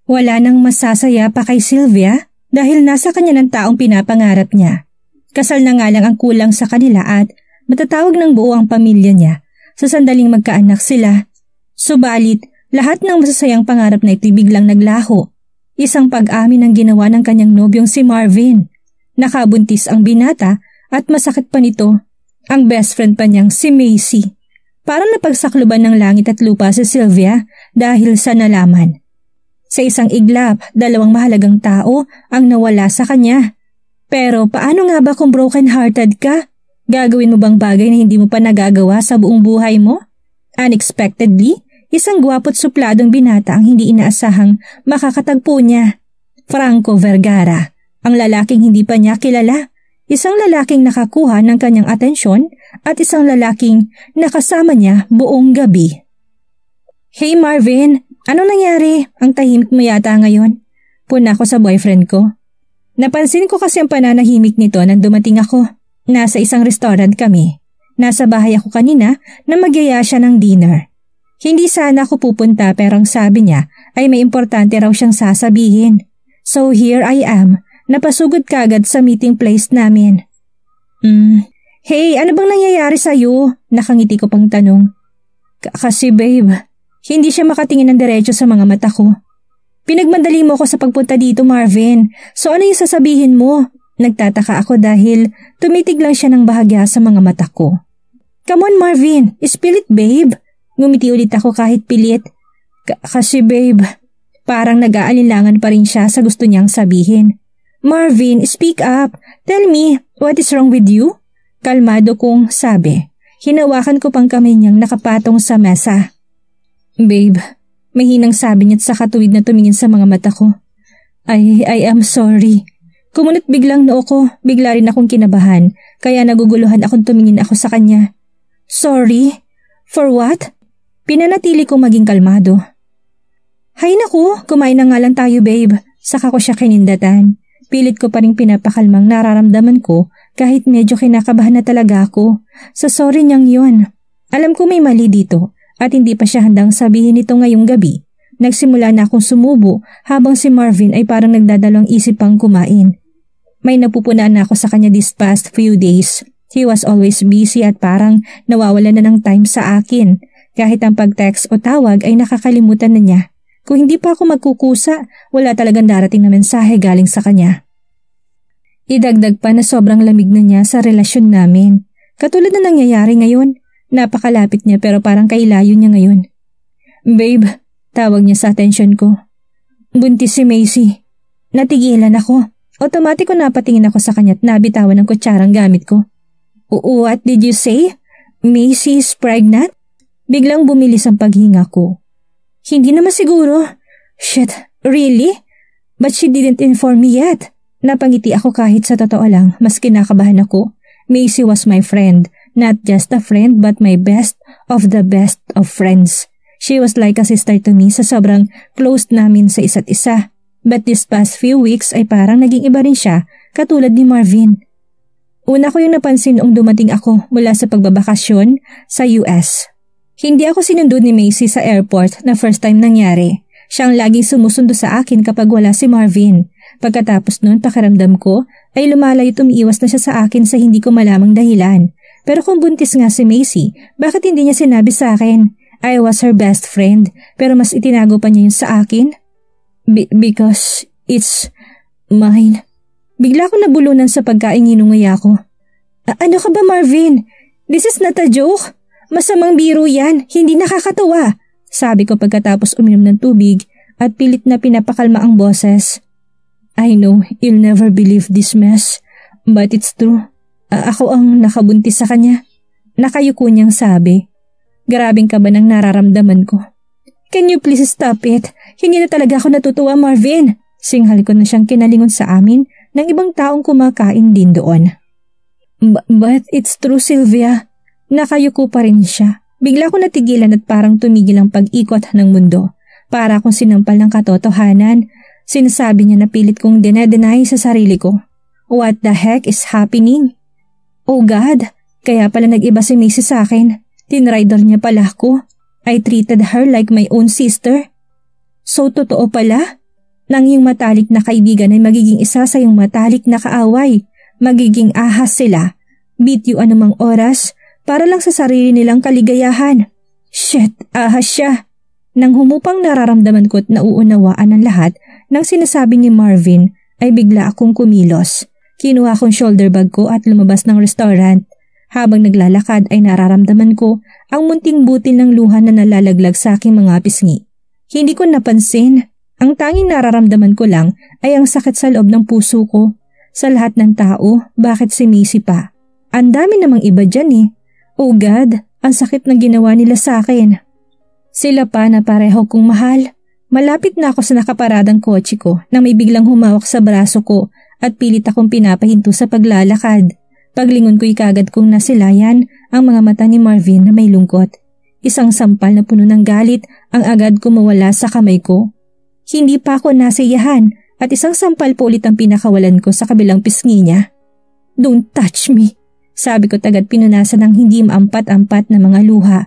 Wala nang masasaya pa kay Sylvia dahil nasa kanya ng taong pinapangarap niya. Kasal na nga lang ang kulang sa kanila at matatawag ng buo ang pamilya niya sa sandaling magkaanak sila. Subalit, lahat ng masasayang pangarap na ito'y biglang naglaho. Isang pag-amin ang ginawa ng kanyang nobyong si Marvin. Nakabuntis ang binata at masakit pa nito ang best friend pa niyang si Macy. Parang napagsakluban ng langit at lupa si Sylvia dahil sa nalaman. Sa isang iglap, 2 mahalagang tao ang nawala sa kanya. Pero paano nga ba kung broken-hearted ka? Gagawin mo bang bagay na hindi mo pa nagagawa sa buong buhay mo? Unexpectedly, isang gwapo't supladong binata ang hindi inaasahang makakatagpo niya. Franco Vergara, ang lalaking hindi pa niya kilala. Isang lalaking nakakuha ng kanyang atensyon at isang lalaking nakasama niya buong gabi. Hey Marvin, ano nangyari? Ang tahimik mo yata ngayon. Puna ko sa boyfriend ko. Napansin ko kasi ang pananahimik nito nang dumating ako. Nasa isang restaurant kami. Nasa bahay ako kanina na magyaya siya ng dinner. Hindi sana ako pupunta pero ang sabi niya ay may importante raw siyang sasabihin. So here I am, napasugod kagad sa meeting place namin. Hey, ano bang nangyayari sa'yo? Nakangiti ko pang tanong. Kasi babe, hindi siya makatingin ng diretso sa mga mata ko. Pinagmadali mo ako sa pagpunta dito, Marvin. So ano yung sasabihin mo? Nagtataka ako dahil tumitig lang siya ng bahagya sa mga mata ko. Come on Marvin, spill it babe. Ngumiti ulit ako kahit pilit. Kasi babe, parang nag-aalinlangan pa rin siya sa gusto niyang sabihin. Marvin, speak up. Tell me, what is wrong with you? Kalmado kong sabi. Hinawakan ko pang kamay niyang nakapatong sa mesa. Babe, mahinang sabi niya't sa katuwid na tumingin sa mga mata ko. I am sorry. Kumunot biglang noo ko, bigla rin akong kinabahan, kaya naguguluhan akong tumingin ako sa kanya. Sorry? For what? Pinanatili kong maging kalmado. Hay naku, kumain na nga lang tayo babe. Saka ko siya kinindatan. Pilit ko pa rin pinapakalmang nararamdaman ko kahit medyo kinakabahan na talaga ako. Sa sorry niyang yun. Alam ko may mali dito at hindi pa siya handang sabihin ito ngayong gabi. Nagsimula na akong sumubo habang si Marvin ay parang nagdadalawang isip pang kumain. May napupunaan na ako sa kanya these past few days. He was always busy at parang nawawala na ng time sa akin. Kahit ang pag-text o tawag ay nakakalimutan na niya. Kung hindi pa ako magkukusa, wala talagang darating na mensahe galing sa kanya. Idagdag pa na sobrang lamig na niya sa relasyon namin. Katulad na nangyayari ngayon, napakalapit niya pero parang kailayo niya ngayon. Babe, tawag niya sa atensyon ko. Buntis si Macy. Natigilan ako. Otomatiko napatingin ako sa kanya't nabitawan ng kutsarang gamit ko. What did you say? Macy is pregnant? Biglang bumilis ang paghinga ko. Hindi naman siguro. Shit, really? But she didn't inform me yet. Napangiti ako kahit sa totoo lang, mas kinakabahan ako. Macy was my friend. Not just a friend but my best of the best of friends. She was like a sister to me sa sobrang close namin sa isa't isa. But this past few weeks ay parang naging iba rin siya, katulad ni Marvin. Una ko yung napansin noong dumating ako mula sa pagbabakasyon sa US. Hindi ako sinundo ni Macy sa airport na first time nangyari. Siya ang laging sumusundo sa akin kapag wala si Marvin. Pagkatapos noon pakiramdam ko ay lumalayo at umiiwas na siya sa akin sa hindi ko malamang dahilan. Pero kung buntis nga si Macy, bakit hindi niya sinabi sa akin? I was her best friend pero mas itinago pa niya yun sa akin? Because it's mine. Bigla ko nabulunan sa pagkainginungay ako. Ano ka ba Marvin? This is not a joke. Masamang biro yan, hindi nakakatawa. Sabi ko pagkatapos uminom ng tubig at pilit na pinapakalma ang boses. I know you'll never believe this mess, but it's true. Ako ang nakabuntis sa kanya. Nakayuko niyang sabi. Grabing kaba ng nararamdaman ko. Can you please stop it? Hindi na talaga ako natutuwa Marvin. Singhal ko na siyang kinalingon sa amin ng ibang taong kumakain din doon. But it's true Sylvia. Nakayuko pa rin siya. Bigla ko natigilan at parang tumigil ang pag-ikot ng mundo. Para akong sinampal ng katotohanan. Sinasabi niya na pilit kong dinedenay sa sarili ko. What the heck is happening? Oh God, kaya pala nag-iba si Macy sa akin. Tinrider niya pala ako. I treated her like my own sister. So totoo pala? Nang iyong matalik na kaibigan ay magiging isa sa iyong matalik na kaaway, magiging ahas sila, bitiw anumang oras para lang sa sarili nilang kaligayahan. Shit, ahas siya. Nang humupang nararamdaman ko at nauunawaan ang lahat ng sinasabi ni Marvin ay bigla akong kumilos. Kinuha kong shoulder bag ko at lumabas ng restaurant. Habang naglalakad ay nararamdaman ko ang munting butil ng luha na nalalaglag sa aking mga pisngi. Hindi ko napansin. Ang tanging nararamdaman ko lang ay ang sakit sa loob ng puso ko. Sa lahat ng tao, bakit si Macy pa? Ang dami namang iba dyan eh. Oh God, ang sakit na ginawa nila sa akin. Sila pa na pareho kong mahal. Malapit na ako sa nakaparadang kotse ko nang may biglang humawak sa braso ko at pilit akong pinapahinto sa paglalakad. Paglingon ko'y kagad kong nasilayan ang mga mata ni Marvin na may lungkot. Isang sampal na puno ng galit ang agad kumawala sa kamay ko. Hindi pa ako nasiyahan at isang sampal po ulit ang pinakawalan ko sa kabilang pisngi niya. Don't touch me, sabi ko tagad pinunasan ng hindi maampat-ampat na mga luha.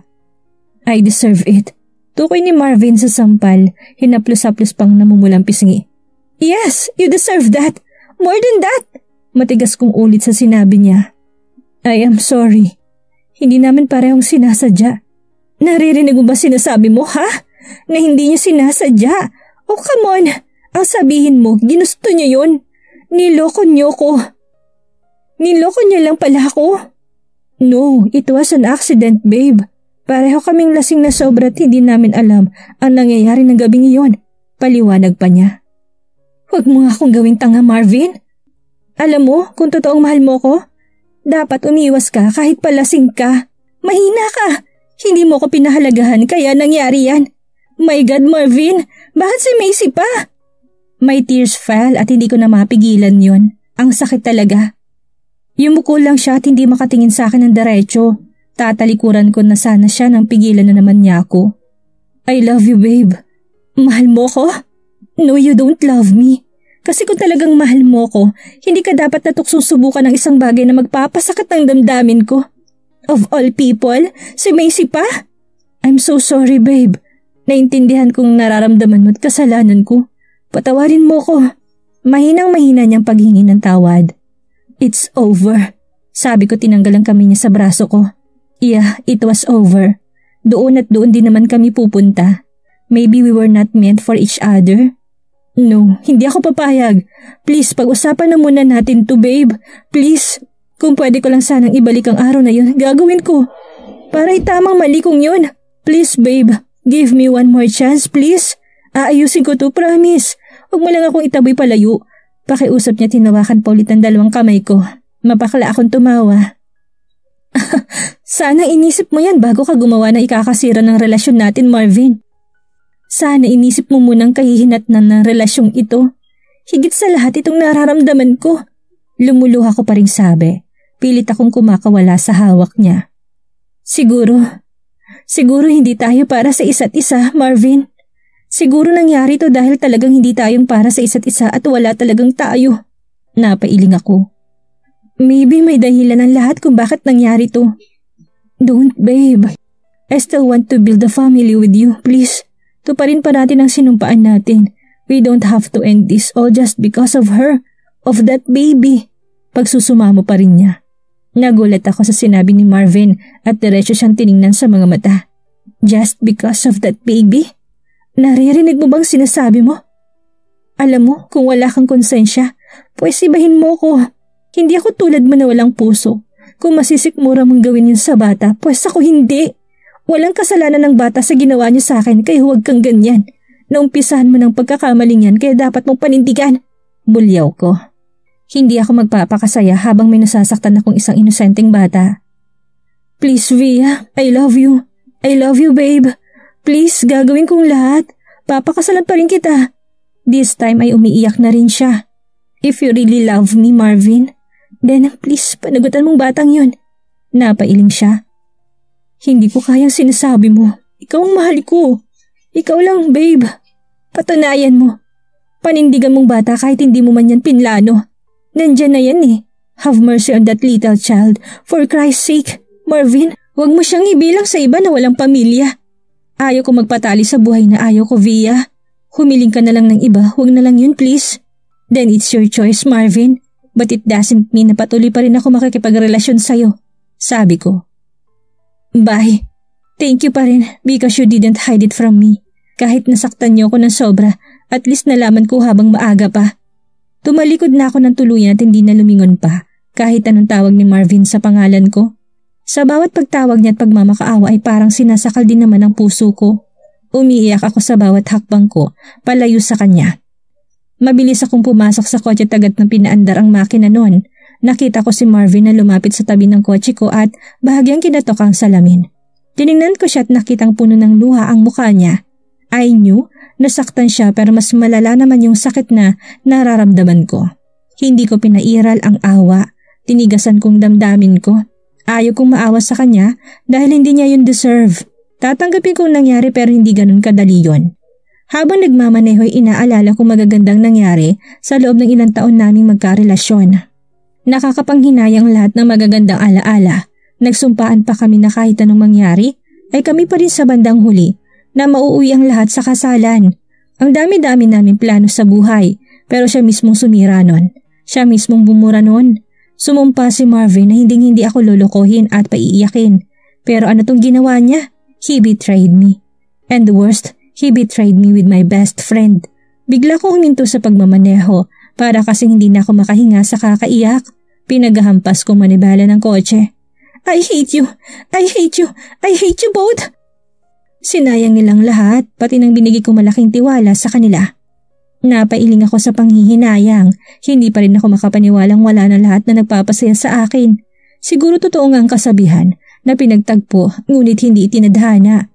I deserve it. Tukoy ni Marvin sa sampal, hinaplos-haplos pang namumulang pisngi. Yes, you deserve that. More than that. Matigas kong ulit sa sinabi niya. I am sorry. Hindi namin parehong sinasadya. Naririnig mo ba sinasabi mo, ha? Na hindi niya sinasadya. Oh, come on! Ang sabihin mo, ginusto niyo yun. Niloko niyo ko. Niloko niyo lang pala ako. No, it was an accident, babe. Pareho kaming lasing na sobra at hindi namin alam ang nangyayari ng gabing iyon. Paliwanag pa niya. Huwag mo nga akong gawing tanga, Marvin. Alam mo, kung totoong mahal mo ko, dapat umiwas ka kahit palasing ka. Mahina ka. Hindi mo ko pinahalagahan kaya nangyari yan. My God, Marvin, bakit si Macy pa? My tears fell at hindi ko na mapigilan yon. Ang sakit talaga. Yumuko lang siya at hindi makatingin sa akin ng diretso. Tatalikuran ko na sana siya nang pigilan na naman niya ako. I love you, babe. Mahal mo ko? No, you don't love me. Kasi kung talagang mahal mo ko, hindi ka dapat natuksong subukan ng isang bagay na magpapasakit ng damdamin ko. Of all people, si Macy pa? I'm so sorry, babe. Naintindihan kong nararamdaman mo at kasalanan ko. Patawarin mo ko. Mahinang-mahina niyang paghingi ng tawad. It's over. Sabi ko tinanggal ang kamay niya sa braso ko. Yeah, it was over. Doon at doon din naman kami pupunta. Maybe we were not meant for each other. No, hindi ako papayag. Please, pag-usapan na muna natin to, babe. Please, kung pwede ko lang sanang ibalik ang araw na yun, gagawin ko. Para itamang mali kong yun. Please, babe. Give me one more chance, please. Aayusin ko to, promise. Huwag mo lang akong itaboy palayo. Pakiusap niya tinawakan pa ulit ang dalawang kamay ko. Mapakla akong tumawa. Sana inisip mo yan bago ka gumawa na ikakasira ng relasyon natin, Marvin. Sana inisip mo munang kahihinatnan ng relasyong ito. Higit sa lahat itong nararamdaman ko. Lumuluha ko pa rin sabi. Pilit akong kumakawala sa hawak niya. Siguro hindi tayo para sa isa't isa, Marvin. Siguro nangyari to dahil talagang hindi tayong para sa isa't isa at wala talagang tayo. Napailing ako. Maybe may dahilan ang lahat kung bakit nangyari to. Don't, babe. I still want to build a family with you, please. Tuparin pa natin ang sinumpaan natin. We don't have to end this all just because of her, of that baby. Pagsusumamo pa rin niya. Nagulat ako sa sinabi ni Marvin at diretso siyang tiningnan sa mga mata. Just because of that baby? Naririnig mo bang sinasabi mo? Alam mo, kung wala kang konsensya, pues ibahin mo ko. Hindi ako tulad mo na walang puso. Kung masisikmura mong gawin yun sa bata, pues ako hindi. Walang kasalanan ng bata sa ginawa niya sa akin kaya huwag kang ganyan. Naumpisahan mo ng pagkakamaling yan kaya dapat mong panindigan. Bulyaw ko. Hindi ako magpapakasaya habang may nasasaktan akong isang inosenteng bata. Please, Via, I love you. I love you, babe. Please, gagawin kong lahat. Papakasalan pa rin kita. This time ay umiiyak na rin siya. If you really love me, Marvin, then please, panagutan mong batang yun. Napailing siya. Hindi ko kayang sinasabi mo. Ikaw ang mahal ko. Ikaw lang, babe. Patunayan mo. Panindigan mong bata kahit hindi mo man yan pinlano. Nandyan na yan eh. Have mercy on that little child. For Christ's sake, Marvin, huwag mo siyang ibilang sa iba na walang pamilya. Ayaw ko magpatali sa buhay na ayaw ko, Via. Humiling ka na lang ng iba, huwag na lang yun please. Then it's your choice, Marvin. But it doesn't mean na patuloy pa rin ako makikipagrelasyon sa'yo. Sabi ko. Bye. Thank you pa rin because you didn't hide it from me. Kahit nasaktan niyo ako ng sobra, at least nalaman ko habang maaga pa. Tumalikod na ako ng tuluyan at hindi na lumingon pa kahit anong tawag ni Marvin sa pangalan ko. Sa bawat pagtawag niya at pagmamakaawa ay parang sinasakal din naman ang puso ko. Umiiyak ako sa bawat hakbang ko palayo sa kanya. Mabilis akong pumasok sa kotse at agad ng pinaandar ang makina noon. Nakita ko si Marvin na lumapit sa tabi ng kotse ko at bahagyang kinatok ang salamin. Tiningnan ko siya at nakitang puno ng luha ang mukha niya. I knew nasaktan siya pero mas malala naman yung sakit na nararamdaman ko. Hindi ko pinairal ang awa. Tinigasan kong damdamin ko. Ayaw kong maawa sa kanya dahil hindi niya yun deserve. Tatanggapin kong nangyari pero hindi ganun kadali yun. Habang nagmamaneho ay inaalala kong magagandang nangyari sa loob ng ilang taon naming magkarelasyon. Nakakapanghinayang lahat ng magagandang alaala. Nagsumpaan pa kami na kahit anong mangyari ay kami pa rin sa bandang huli na mauuwi ang lahat sa kasalan. Ang dami-dami namin plano sa buhay pero siya mismong sumira nun. Siya mismong bumura nun. Sumumpa si Marvin na hindi ako lolokohin at paiiyakin. Pero ano tong ginawa niya? He betrayed me. And the worst, he betrayed me with my best friend. Bigla ko huminto sa pagmamaneho para kasing hindi na ako makahinga sa kakaiyak. Pinaghahampas ko manibala ng kotse. I hate you! I hate you! I hate you both! Sinayang nilang lahat, pati nang binigay ko malaking tiwala sa kanila. Napailing ako sa panghihinayang, hindi pa rin ako makapaniwalang wala na lahat na nagpapasaya sa akin. Siguro totoo nga ang kasabihan na pinagtagpo ngunit hindi itinadhana.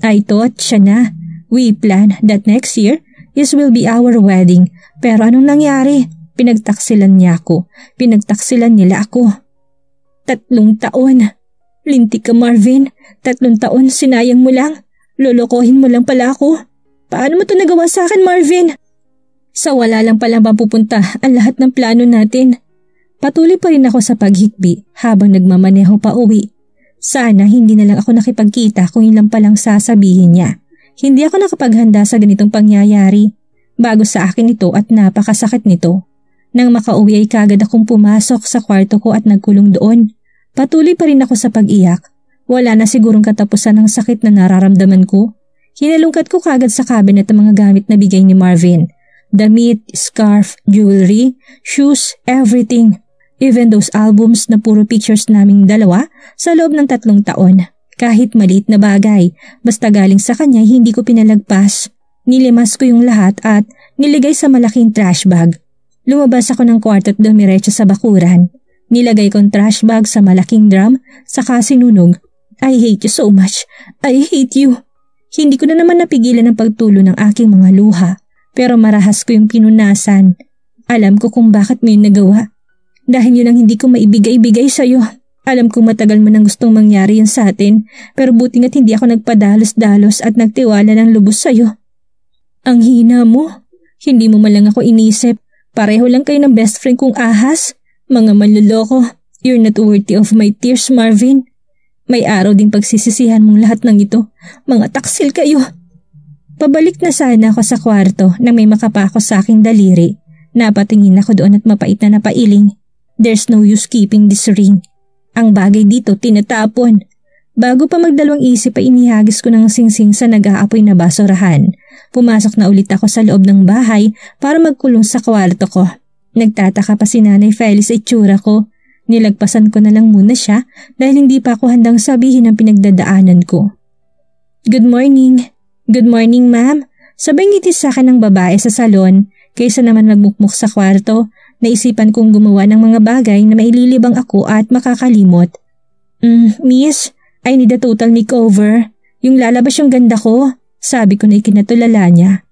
I thought siya na. We plan that next year will be our wedding. Pero anong nangyari? Pinagtaksilan niya ako. Pinagtaksilan nila ako. 3 taon. Lintik ka Marvin. 3 taon sinayang mo lang. Lolokohin mo lang pala ako. Paano mo ito nagawa sa akin, Marvin? Sa wala lang pala mapupunta ang lahat ng plano natin. Patuloy pa rin ako sa paghikbi habang nagmamaneho pa uwi. Sana hindi na lang ako nakipagkita kung ilang palang sasabihin niya. Hindi ako nakapaghanda sa ganitong pangyayari. Bago sa akin ito at napakasakit nito. Nang makauwi ay kagad akong pumasok sa kwarto ko at nagkulong doon. Patuloy pa rin ako sa pag-iyak. Wala na sigurong katapusan ng sakit na nararamdaman ko. Hinalungkat ko kagad sa cabinet ang mga gamit na bigay ni Marvin. Damit, scarf, jewelry, shoes, everything. Even those albums na puro pictures naming dalawa sa loob ng 3 taon. Kahit maliit na bagay, basta galing sa kanya hindi ko pinalagpas. Nilimas ko yung lahat at niligay sa malaking trash bag. Lumabas ako ng kwarto at dumiretso sa bakuran. Nilagay kong trash bag sa malaking drum, saka sinunog. I hate you so much. I hate you. Hindi ko na naman napigilan ang pagtulo ng aking mga luha. Pero marahas ko yung pinunasan. Alam ko kung bakit mo yun nagawa. Dahil yun ang hindi ko maibigay-bigay sa'yo. Alam kong matagal mo nang gustong mangyari yun sa atin. Pero buti nga't hindi ako nagpadalos-dalos at nagtiwala ng lubos sa'yo. Ang hina mo. Hindi mo man lang ako inisip. Pareho lang kayo ng best friend kong ahas. Mga manloloko. You're not worthy of my tears, Marvin. May araw ding pagsisisihan mong lahat ng ito. Mga taksil kayo. Pabalik na sana ako sa kwarto nang may makapa ako sa aking daliri. Napatingin ako doon at mapait na napailing. There's no use keeping this ring. Ang bagay dito tinatapon. Bago pa magdalawang isip ay inihagis ko ng singsing sa nag-aapoy na basurahan. Pumasok na ulit ako sa loob ng bahay para magkulong sa kwarto ko. Nagtataka pa si Nanay Felis sa itsura ko. Nilagpasan ko na lang muna siya dahil hindi pa ako handang sabihin ang pinagdadaanan ko. Good morning. Good morning, ma'am. Sabay ngiti sa akin ng babae sa salon kaysa naman magmukmuk sa kwarto. Naisipan kong gumawa ng mga bagay na maililibang ako at makakalimot. Miss, I need a total makeover. Yung lalabas yung ganda ko. Sabi ko na ikinatulala niya.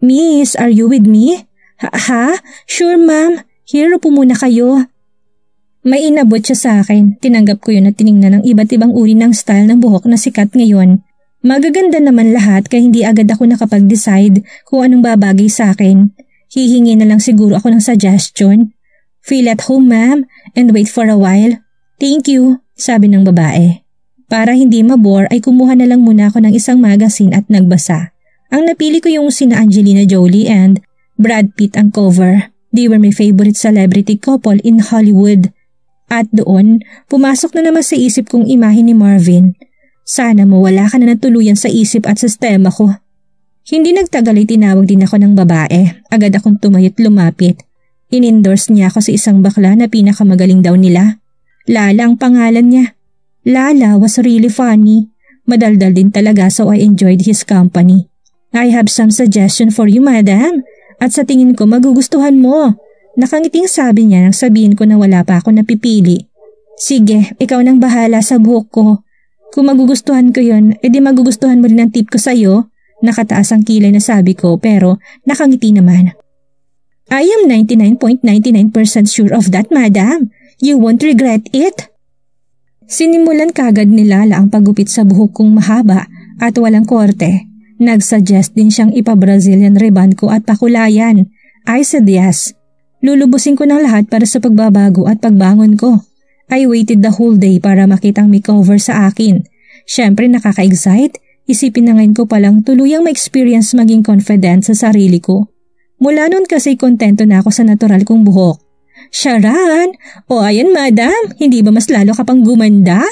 Miss, are you with me? Ha? Sure, ma'am. Here po muna kayo. May inabot siya sa akin. Tinanggap ko yun at tiningnan ng iba't ibang uri ng style ng buhok na sikat ngayon. Magaganda naman lahat kaya hindi agad ako nakapag-decide kung anong babagay sa akin. Hihingi na lang siguro ako ng suggestion. Feel at home, ma'am, and wait for a while. Thank you, sabi ng babae. Para hindi mabore ay kumuha na lang muna ako ng isang magazine at nagbasa. Ang napili ko yung sina Angelina Jolie and Brad Pitt ang cover. They were my favorite celebrity couple in Hollywood. At doon, pumasok na naman sa isip kong imahe ni Marvin. Sana mawala ka na tuluyan sa isip at sistema ko. Hindi nagtagal ay tinawag din ako ng babae. Agad akong tumayo't lumapit. In-endorse niya ako sa isang bakla na pinakamagaling daw nila. Lala ang pangalan niya. Lala was really funny. Madaldal din talaga, so I enjoyed his company. I have some suggestion for you, madam. At sa tingin ko magugustuhan mo. Nakangiting sabi niya nang sabihin ko na wala pa ako napipili. Sige, ikaw nang bahala sa buhok ko. Kung magugustuhan ko yun, edi magugustuhan mo rin ang tip ko sa'yo. Nakataas ang kilay na sabi ko pero nakangiti naman. I am 99.99% sure of that, madam. You won't regret it. Sinimulan kagad ni Lala ang paggupit sa buhok kong mahaba at walang korte. Nag-suggest din siyang ipa-Brazilian reband ko at pakulayan. I said yes. Lulubusin ko ng lahat para sa pagbabago at pagbangon ko. I waited the whole day para makitang makeover sa akin. Siyempre nakaka-excite. Isipin na ngayon ko palang tuluyang ma-experience maging confident sa sarili ko. Mula noon kasi kontento na ako sa natural kong buhok. Sharon! O ayan madam, hindi ba mas lalo ka pang gumanda?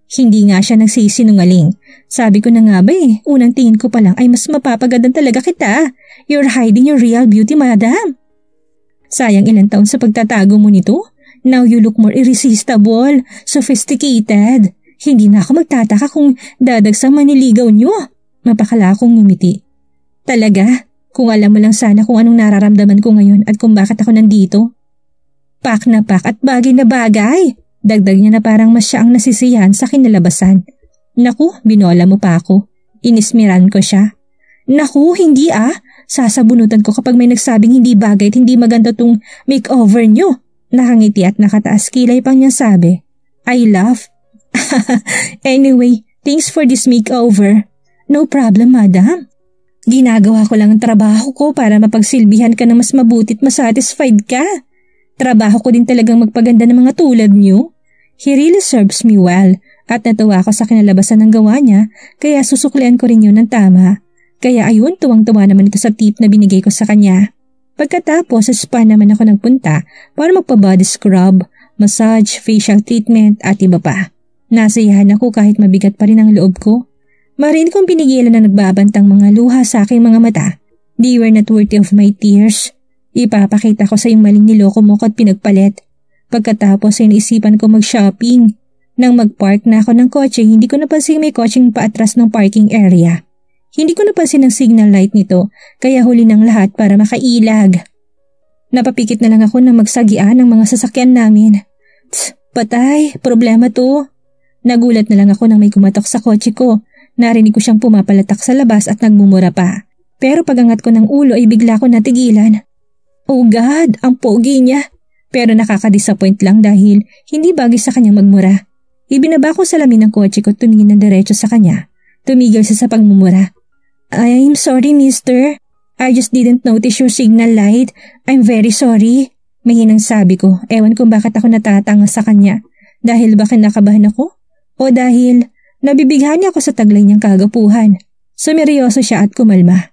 Hindi nga siya nagsisinungaling. Sabi ko na nga ba unang tingin ko pa lang ay mas mapapagandang talaga kita. You're hiding your real beauty, madam. Sayang ilang taon sa pagtatago mo nito. Now you look more irresistible, sophisticated. Hindi na ako magtataka kung dadagsang maniligaw niyo. Mapakala akong ngumiti. Talaga? Kung alam mo lang sana kung anong nararamdaman ko ngayon at kung bakit ako nandito. Pak na pak at bagay na bagay. Dagdag niya na parang mas siya ang nasisiyahan sa kinalabasan. Naku, binola mo pa ako. Inismiran ko siya. Naku, hindi Sasabunutan ko kapag may nagsabing hindi bagay at hindi maganda tong makeover niyo. Nakangiti at nakataas kilay pang niya sabi. I laugh. Anyway, thanks for this makeover. No problem, madam. Ginagawa ko lang ang trabaho ko para mapagsilbihan ka na mas mabuti at masatisfied ka. Trabaho ko din talagang magpaganda ng mga tulad niyo. He really serves me well at natuwa ako sa kinalabasan ng gawa niya kaya susuklian ko rin yun ng tama. Kaya ayun, tuwang-tuwa naman ito sa tip na binigay ko sa kanya. Pagkatapos, sa spa naman ako nagpunta para magpa-body scrub, massage, facial treatment at iba pa. Nasayahan ako kahit mabigat pa rin ang loob ko. Marin kong pinigilan na nagbabantang mga luha sa aking mga mata. They were not worthy of my tears. Ipapakita ko sa yung maling niloko mo ko at pinagpalit. Pagkatapos ay naisipan ko mag-shopping. Nang mag-park na ako ng kotse, hindi ko napansin may kotseng paatras ng parking area. Hindi ko napansin ang signal light nito, kaya huli ng lahat para makailag. Napapikit na lang ako na magsagian ng mga sasakyan namin. Patay, problema to. Nagulat na lang ako nang may kumatok sa kotse ko. Narinig ko siyang pumapalatak sa labas at nagmumura pa. Pero pagangat ko ng ulo ay bigla ko natigilan. Oh God, ang pogi niya. Pero nakaka-disappoint lang dahil hindi bagay sa kanyang magmura. Ibinaba ko sa lamin ng kotse ko at tumingin ng diretso sa kanya. Tumigil siya sa pagmumura. I'm sorry, mister. I just didn't notice your signal light. I'm very sorry. Mahinang sabi ko. Ewan kung bakit ako natatanga sa kanya. Dahil ba kinakabahan ako? O dahil nabibighan niya ako sa taglay niyang kagapuhan. Sumeryoso siya at kumalma.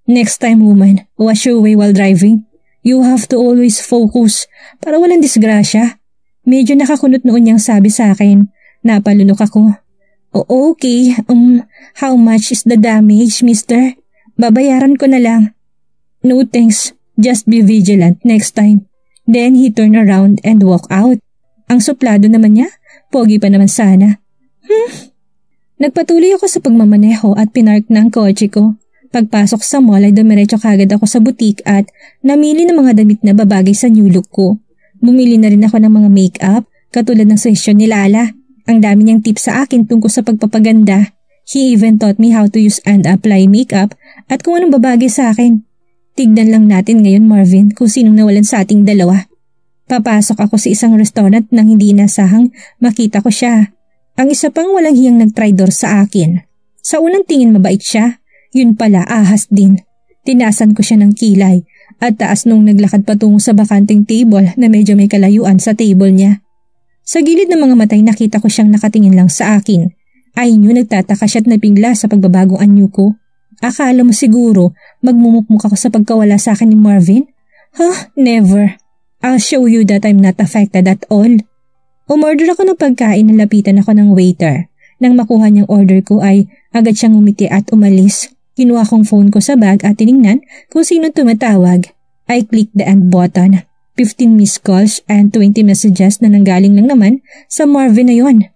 Next time, woman, watch your way while driving. You have to always focus para walang disgrasya. Medyo nakakunot noon niyang sabi sa akin. Napalunok ako. Okay, how much is the damage, mister? Babayaran ko na lang. No thanks, just be vigilant next time. Then he turned around and walked out. Ang suplado naman niya, pogi pa naman sana. Nagpatuloy ako sa pagmamaneho at pinark na ang kotse ko. Pagpasok sa mall ay dumiretso kagad ako sa boutique at namili ng mga damit na babagay sa new look ko. Bumili na rin ako ng mga makeup katulad ng session ni Lala. Ang dami niyang tips sa akin tungkol sa pagpapaganda. He even taught me how to use and apply makeup at kung anong babagay sa akin. Tignan lang natin ngayon, Marvin, kung sinong nawalan sa ating dalawa. Papasok ako sa isang restaurant nang hindi inasahang makita ko siya. Ang isa pang walang hiyang nagtraidor sa akin. Sa unang tingin mabait siya, yun pala ahas din. Tinasan ko siya ng kilay at taas nung naglakad patungo sa bakanting table na medyo may kalayuan sa table niya. Sa gilid ng mga matay nakita ko siyang nakatingin lang sa akin. I knew nagtataka siya at napingla sa pagbabagong anyo ko. Akala mo siguro magmumukmuk ako sa pagkawala sa akin ni Marvin? Never. I'll show you that I'm not affected at all. Umorder ako ng pagkain na lapitan ako ng waiter. Nang makuha niyang order ko ay agad siyang umiti at umalis. Kinuha kong phone ko sa bag at tiningnan kung sino tumatawag. I clicked the end button. 15 missed calls and 20 messages na nanggaling lang naman sa Marvin na yon.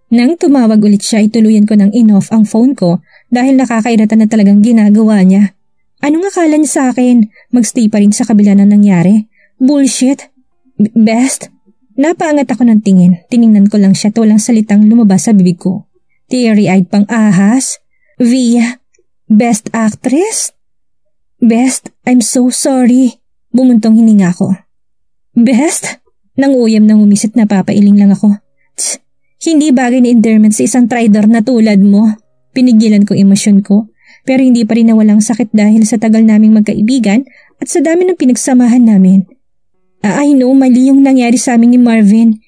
Nang tumawag ulit siya ay tuluyan ko nang in-off ang phone ko dahil nakakairata na talagang ginagawa niya. Anong akala niya sa akin? Magstay pa rin sa kabila na nangyari? Bullshit! Best? Napaangat ako ng tingin. Tiningnan ko lang siya at walang salitang lumabas sa bibig ko. Teary-eyed pang ahas. Via, best actress? Best, I'm so sorry. Bumuntong hininga ko. Best? Nang uyam nang umisit na papailing lang ako. Tsk, hindi bagay na endearment sa isang traidor na tulad mo. Pinigilan ko emosyon ko, pero hindi pa rin nawalang sakit dahil sa tagal naming magkaibigan at sa dami ng pinagsamahan namin. I know mali yung nangyari sa amin ni Marvin.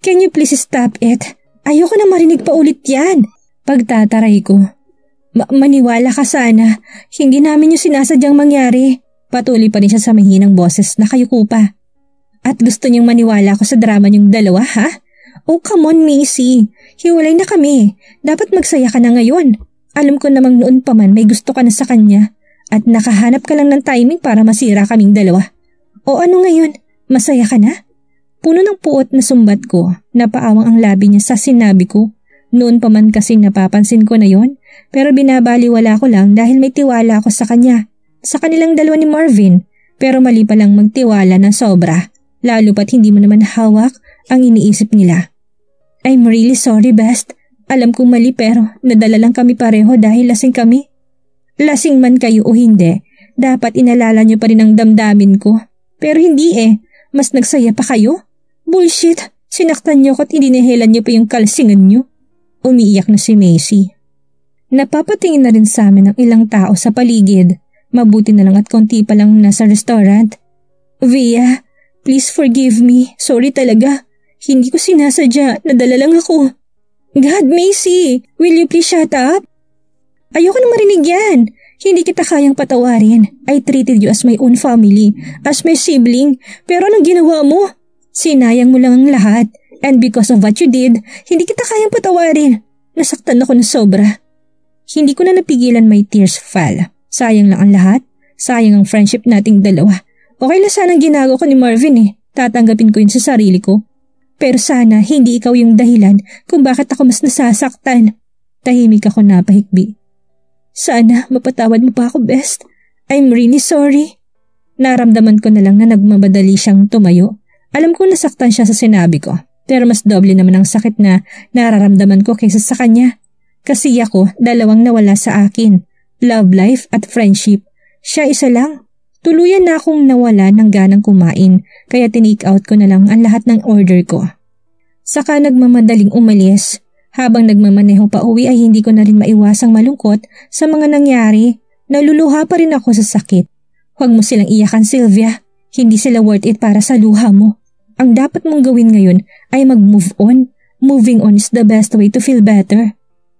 Can you please stop it? Ayoko na marinig pa ulit yan. Pagtataray ko. Maniwala ka sana. Hindi namin yung sinasadyang mangyari. Patuloy pa rin siya sa mahinang boses na kayuko pa. At gusto niyang maniwala ko sa drama niyong dalawa, ha? Oh, come on, Macy. Hiwalay na kami. Dapat magsaya ka na ngayon. Alam ko namang noon pa man may gusto ka na sa kanya. At nakahanap ka lang ng timing para masira kaming dalawa. O ano ngayon? Masaya ka na? Puno ng puot na sumbat ko. Napaawang ang labi niya sa sinabi ko. Noon pa man kasing napapansin ko na yon, pero binabaliwala ko lang dahil may tiwala ako sa kanya. Sa kanilang dalawa ni Marvin, pero mali pa lang magtiwala na sobra. Lalo pat hindi mo naman hawak ang iniisip nila. I'm really sorry, Best. Alam kong mali pero nadala lang kami pareho dahil lasing kami. Lasing man kayo o hindi, dapat inalala niyo pa rin ang damdamin ko. Pero hindi mas nagsaya pa kayo? Bullshit, sinaktan niyo ko at idinihelan niyo pa yung kalsingan niyo. Umiiyak na si Macy. Napapatingin na rin sa amin ang ilang tao sa paligid. Mabuti na lang at konti pa lang nasa restaurant. Via, please forgive me. Sorry talaga. Hindi ko sinasadya. Nadala lang ako. God, Macy, will you please shut up? Ayoko na marinig yan. Hindi kita kayang patawarin. I treated you as my own family, as my sibling. Pero anong ginawa mo? Sinayang mo lang ang lahat. And because of what you did, hindi kita kayang patawarin. Nasaktan ako ng sobra. Hindi ko na napigilan may tears fall. Sayang lang ang lahat. Sayang ang friendship nating dalawa. Okay lang sanang ginagawa ko ni Marvin Tatanggapin ko yun sa sarili ko. Pero sana hindi ikaw yung dahilan kung bakit ako mas nasasaktan. Tahimik ako napahikbi. Sana mapatawad mo pa ako, Best. I'm really sorry. Naramdaman ko na lang na nagmamadali siyang tumayo. Alam ko nasaktan siya sa sinabi ko. Pero mas doble naman ang sakit na nararamdaman ko kaysa sa kanya. Kasi ako, dalawang nawala sa akin. Love life at friendship. Siya isa lang. Tuluyan na akong nawala ng ganang kumain, kaya tinake out ko na lang ang lahat ng order ko. Saka nagmamadaling umalis. Habang nagmamaneho pa uwi ay hindi ko na rin maiwasang malungkot sa mga nangyari. Naluluha pa rin ako sa sakit. Huwag mo silang iyakan, Sylvia. Hindi sila worth it para sa luha mo. Ang dapat mong gawin ngayon ay mag-move on. Moving on is the best way to feel better.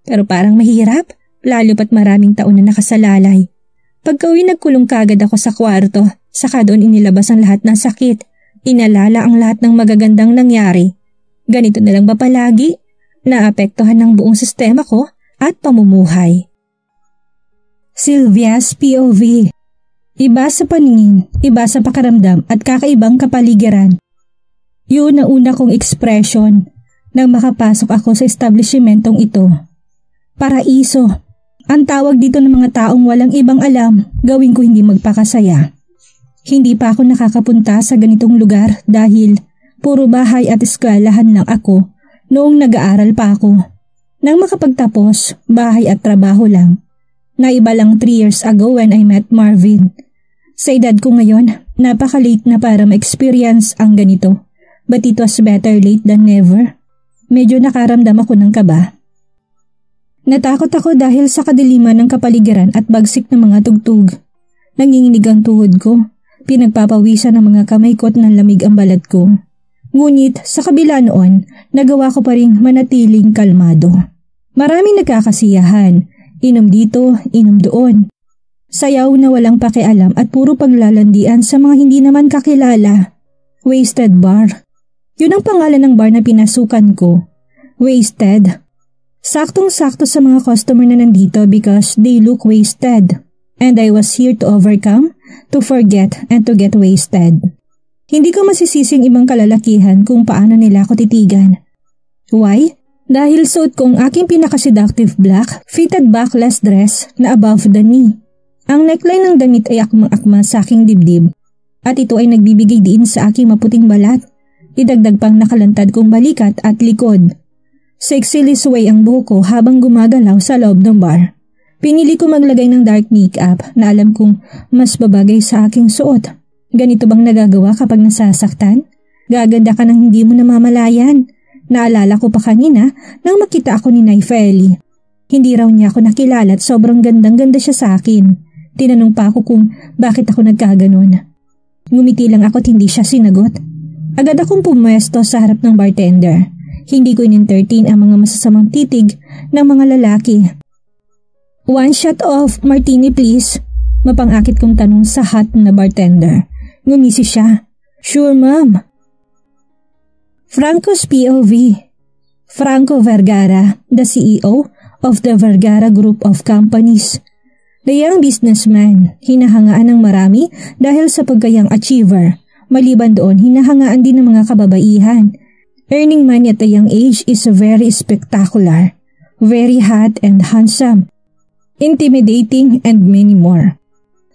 Pero parang mahirap, lalo pat maraming taon na nakasalalay. Pagka-uwi nagkulong kagad ako sa kwarto, saka doon inilabas ang lahat ng sakit. Inalala ang lahat ng magagandang nangyari. Ganito na lang ba palagi? Naapektuhan ng buong sistema ko at pamumuhay. Sylvia's POV. Iba sa paningin, iba sa pakaramdam at kakaibang kapaligiran. Yun ang una kong ekspresyon nang makapasok ako sa establishmentong ito. Paraiso. Ang tawag dito ng mga taong walang ibang alam, gawin ko hindi magpakasaya. Hindi pa ako nakakapunta sa ganitong lugar dahil puro bahay at eskwelahan lang ako noong nag-aaral pa ako. Nang makapagtapos, bahay at trabaho lang. Naiba lang 3 years ago when I met Marvin. Sa edad ko ngayon, napaka-late na para ma-experience ang ganito. But it was better late than never. Medyo nakaramdam ako ng kaba. Natakot ako dahil sa kadiliman ng kapaligiran at bagsik ng mga tugtog. Nanginginig ang tuhod ko. Pinagpapawisan ng mga kamay ko at nanlamig ang balat ko. Ngunit sa kabila noon, nagawa ko pa rin manatiling kalmado. Maraming nagkakasiyahan. Inom dito, inom doon. Sayaw na walang pakialam at puro paglalandian sa mga hindi naman kakilala. Wasted Bar. Yun ang pangalan ng bar na pinasukan ko. Wasted. Saktong-sakto sa mga customer na nandito because they look wasted. And I was here to overcome, to forget, and to get wasted. Hindi ko masisising ibang kalalakihan kung paano nila ako titigan. Why? Dahil suot ko ang aking pinaka-seductive black, fitted backless dress na above the knee. Ang neckline ng damit ay akmang-akma sa aking dibdib at ito ay nagbibigay diin sa aking maputing balat. Idagdag pang nakalantad kong balikat at likod. Sexily sway ang buhok ko habang gumagalaw sa loob ng bar. Pinili ko maglagay ng dark makeup na alam kong mas babagay sa aking suot. Ganito bang nagagawa kapag nasasaktan? Gaganda ka nang hindi mo namamalayan. Naalala ko pa kanina nang makita ako ni Nay Feli. Hindi raw niya ako nakilala at sobrang gandang-ganda siya sa akin. Tinanong pa ako kung bakit ako nagkaganon. Ngumiti lang ako at hindi siya sinagot. Agad akong pumwesto sa harap ng bartender. Hindi ko in-entertain ang mga masasamang titig ng mga lalaki. 1 shot of martini please. Mapangakit kong tanong sa hot na bartender. Ngumisi siya. Sure ma'am. Franco's POV. Franco Vergara, the CEO of the Vergara Group of Companies. The young businessman, hinahangaan ng marami dahil sa pagkayang achiever. Maliban doon, hinahangaan din ng mga kababaihan. Earning money at a young age is very spectacular, very hot and handsome, intimidating and many more.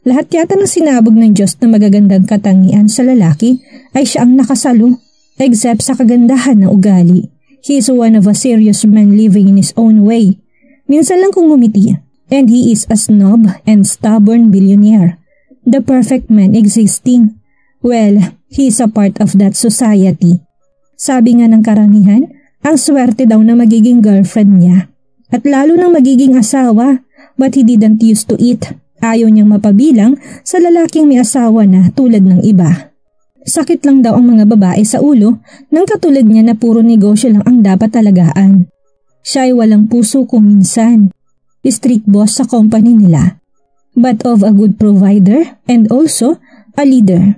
Lahat yata ng sinabog ng Diyos na magagandang katangian sa lalaki ay siya ang nakasalo, except sa kagandahan ng ugali. He is one of a serious man living in his own way. Minsan lang kong ngumiti. And he is a snob and stubborn billionaire. The perfect man existing. Well, he is a part of that society. Sabi nga ng karamihan, ang swerte daw na magiging girlfriend niya. At lalo nang magiging asawa, but he didn't used to it. Ayaw niyang mapabilang sa lalaking may asawa na tulad ng iba. Sakit lang daw ang mga babae sa ulo nang katulad niya na puro negosyo lang ang dapat talagaan. Siya ay walang puso kung minsan. Strict boss sa company nila, but of a good provider and also a leader.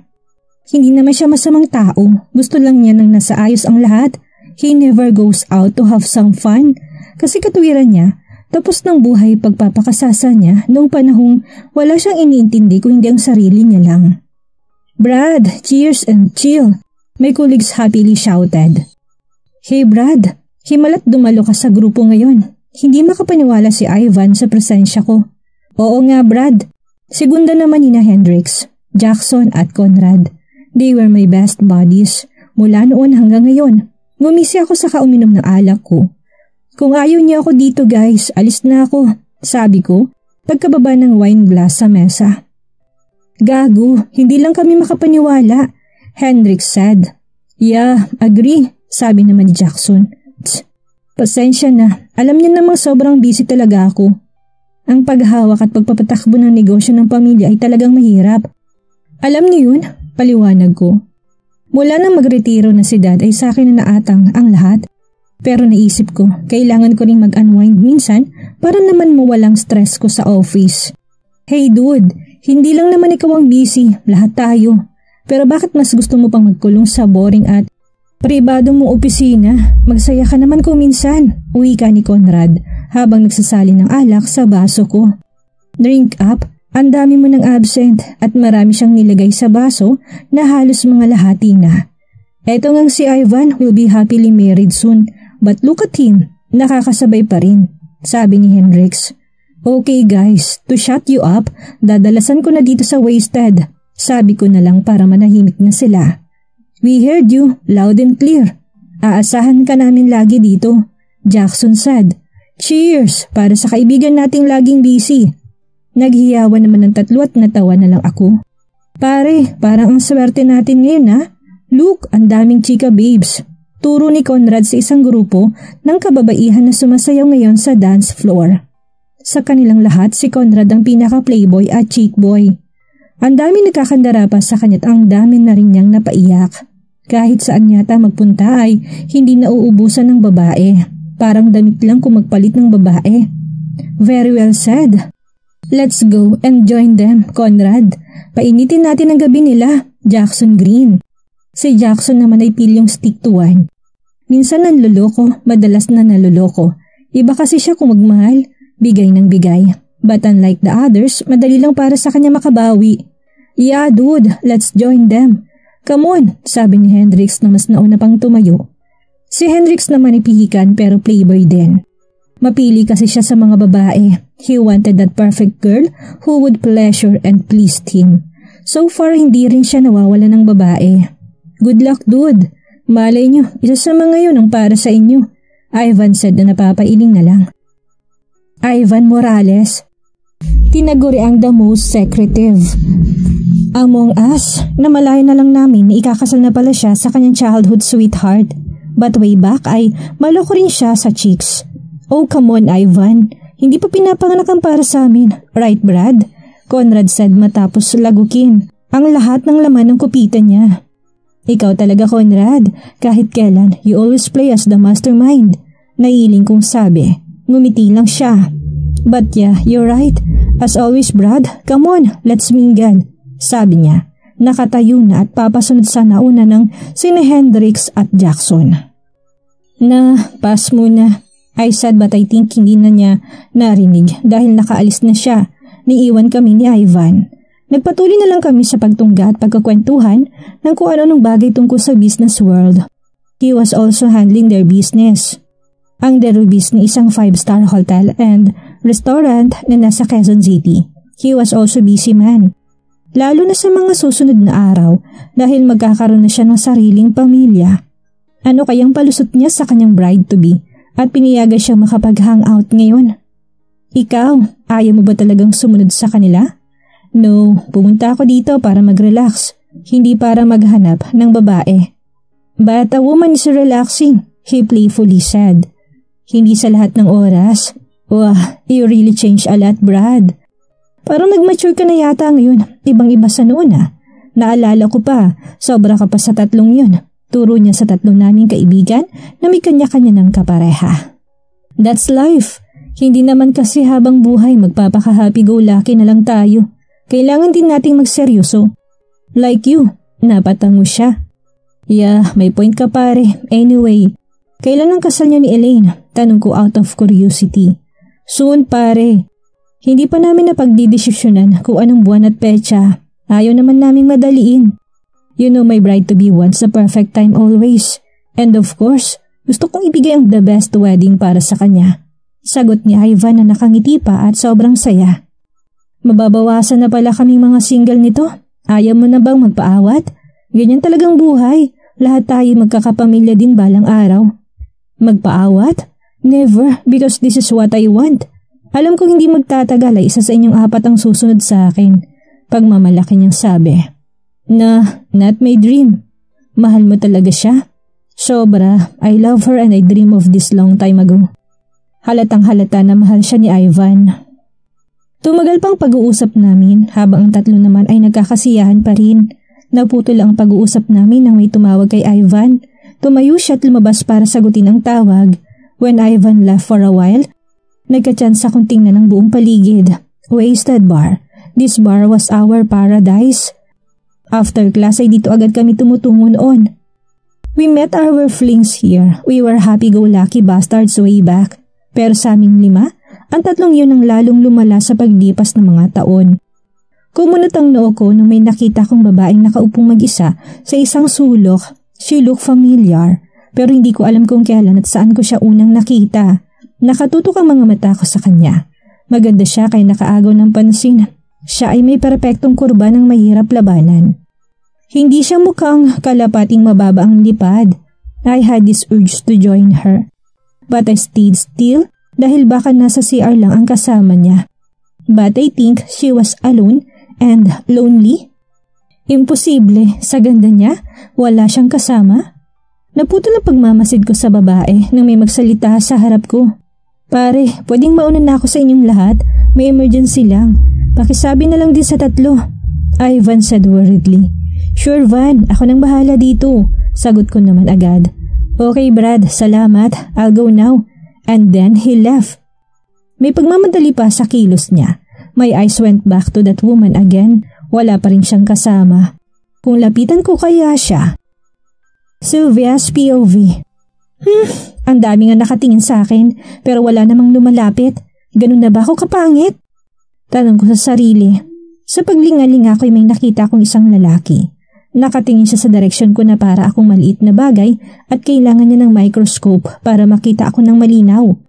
Hindi naman siya masamang tao, gusto lang niya nang nasa ayos ang lahat. He never goes out to have some fun kasi katuwiran niya, tapos ng buhay pagpapakasasa niya noong panahong wala siyang iniintindi kung hindi ang sarili niya lang. Brad, cheers and chill, my colleagues happily shouted. Hey Brad, himalat dumalo ka sa grupo ngayon. Hindi makapaniwala si Ivan sa presensya ko. Oo nga Brad. Segunda naman ni Hendrix, Jackson at Conrad. They were my best buddies mula noon hanggang ngayon. Ngumisi ako sa kauminom ng alak ko. Kung ayaw niya ako dito guys, alis na ako. Sabi ko, pagkababa ng wine glass sa mesa. Gago, hindi lang kami makapaniwala, Hendrix said. Yeah, agree, sabi naman ni Jackson. Pasensya na, alam niya namang sobrang busy talaga ako. Ang paghawak at pagpapatakbo ng negosyo ng pamilya ay talagang mahirap. Alam niyo yun, paliwanag ko. Mula nang magretiro na si Dad ay sa akin na naatang ang lahat. Pero naisip ko, kailangan ko rin mag-unwind minsan para naman mawalang stress ko sa office. Hey dude, hindi lang naman ikaw ang busy, lahat tayo. Pero bakit mas gusto mo pang magkulong sa boring at pribado mong opisina? Magsaya ka naman kung minsan, uwi ka ni Conrad habang nagsasali ng alak sa baso ko. Drink up, ang dami mo ng absent at marami siyang nilagay sa baso na halos mga lahati na. Eto ngang si Ivan will be happily married soon, but look at him, nakakasabay pa rin, sabi ni Hendrix. Okay guys, to shut you up, dadalasan ko na dito sa Wasted, sabi ko na lang para manahimik na sila. We heard you, loud and clear. Aasahan ka namin lagi dito, Jackson said. Cheers para sa kaibigan nating laging busy. Naghiyawan naman ng tatlo at natawa na lang ako. Pare, parang ang swerte natin ngayon ha. Look, ang daming chika babes. Turo ni Conrad sa isang grupo ng kababaihan na sumasayaw ngayon sa dance floor. Sa kanilang lahat, si Conrad ang pinaka-playboy at chick boy. Ang dami nagkakandara pa sa kanya't ang dami na rin niyang napaiyak. Kahit saan yata magpunta ay hindi nauubusan ng babae. Parang damit lang kung magpalit ng babae. Very well said. Let's go and join them, Conrad. Painitin natin ang gabi nila, Jackson Green. Si Jackson naman ay pilyong stick to one. Minsan nanloloko, madalas na naloloko. Iba kasi siya kung magmahal, bigay ng bigay. But unlike the others, madali lang para sa kanya makabawi. Yeah dude, let's join them. Come on, sabi ni Hendrix na mas nauna pang tumayo. Si Hendrix naman ay pihikan pero playboy din. Mapili kasi siya sa mga babae. He wanted that perfect girl who would pleasure and please him. So far hindi rin siya nawawala ng babae. Good luck dude. Malay nyo, isa sa mga yun ang para sa inyo. Ivan said na napapailing na lang. Ivan Morales. Tinaguri ang the most secretive among us na malayo na lang namin na ikakasal na pala siya sa kanyang childhood sweetheart. But way back ay maloko rin siya sa chicks. Oh come on Ivan, hindi pa pinapanganak ang para sa amin, right Brad? Conrad said matapos lagukin ang lahat ng laman ng kupitan niya. Ikaw talaga Conrad, kahit kailan you always play as the mastermind. Nailing kong sabi, ngumiti lang siya. But yeah, you're right. As always Brad, come on, let's mingle. Sabi niya, nakatayo na at papasunod sa nauna ng sina Hendrix at Jackson. Pass muna. I said but I think hindi na niya narinig dahil nakaalis na siya. Niiwan kami ni Ivan. Nagpatuloy na lang kami sa pagtungga at pagkakwentuhan ng kung ano-anong bagay tungkol sa business world. He was also handling their business. Ang The Ruby's ni isang 5-star hotel and restaurant na nasa Quezon City. He was also busy man. Lalo na sa mga susunod na araw dahil magkakaroon na siya ng sariling pamilya. Ano kayang palusot niya sa kanyang bride-to-be at piniyagan siya makapag-hangout ngayon? Ikaw, ayaw mo ba talagang sumunod sa kanila? No, pumunta ako dito para mag-relax, hindi para maghanap ng babae. But a woman is relaxing, he playfully said. Hindi sa lahat ng oras. Wow, you really changed a lot, Brad. Parang nag-mature ka na yata ngayon, ibang-iba sa noon ah. Naalala ko pa, sobra ka pa sa tatlong yun. Turo niya sa tatlong naming kaibigan na may kanya-kanya ng kapareha. That's life. Hindi naman kasi habang buhay magpapaka-happy-go-lucky na lang tayo. Kailangan din nating magseryoso. Like you, napatango siya. Yeah, may point ka pare. Anyway, kailan ang kasal niya ni Elaine? Tanong ko out of curiosity. Soon pare. Hindi pa namin napagdidesisyonan kung anong buwan at petsa. Ayaw naman naming madaliin. You know my bride-to-be wants the perfect time always. And of course, gusto kong ibigay ang the best wedding para sa kanya. Sagot ni Ivan na nakangiti pa at sobrang saya. Mababawasan na pala kaming mga single nito. Ayaw mo na bang magpaawat? Ganyan talagang buhay. Lahat tayo magkakapamilya din balang araw. Magpaawat? Never, because this is what I want. Alam kong hindi magtatagal ay isa sa inyong 4 ang susunod sa akin. Pagmamalaki niyang sabi. Not my dream. Mahal mo talaga siya? Sobra, I love her and I dream of this long time ago. Halatang halata na mahal siya ni Ivan. Tumagal pang pag-uusap namin habang ang tatlo naman ay nagkakasiyahan pa rin. Naputol ang pag-uusap namin nang may tumawag kay Ivan. Tumayo siya at lumabas para sagutin ang tawag. When Ivan left for a while, nagka-chance akong tingnan ang buong paligid. Wasted Bar. This bar was our paradise. After class ay dito agad kami tumutungo noon. We met our flings here. We were happy-go-lucky bastards way back. Pero sa aming 5, ang tatlong yun ang lalong lumala sa paglipas ng mga taon. Kumunot ang noo ko nung may nakita kong babaeng nakaupong mag-isa sa isang sulok. She looked familiar, pero hindi ko alam kung kailan at saan ko siya unang nakita. Nakatutok ang mga mata ko sa kanya. Maganda siya kaya nakaagaw ng pansin. Siya ay may perpektong kurba ng mahirap labanan. Hindi siya mukhang kalapating mababa ang lipad. I had this urge to join her. But I stayed still dahil baka nasa CR lang ang kasama niya. But I think she was alone and lonely. Imposible, sa ganda niya, wala siyang kasama. Naputol ang pagmamasid ko sa babae nang may magsalita sa harap ko. Pare, pwedeng mauna na ako sa inyong lahat, may emergency lang. Pakisabi na lang din sa tatlo. Ivan said worriedly. Sure Van, ako nang bahala dito. Sagot ko naman agad. Okay Brad, salamat. I'll go now. And then he left. May pagmamadali pa sa kilos niya. My eyes went back to that woman again. Wala pa rin siyang kasama. Kung lapitan ko kaya siya. Sylvia's POV. Ang dami nga nakatingin sa akin pero wala namang lumalapit. Ganun na ba ako kapangit? Tanong ko sa sarili. Sa paglingalinga ko'y may nakita akong isang lalaki. Nakatingin siya sa direksyon ko na para akong maliit na bagay at kailangan niya ng microscope para makita ako ng malinaw.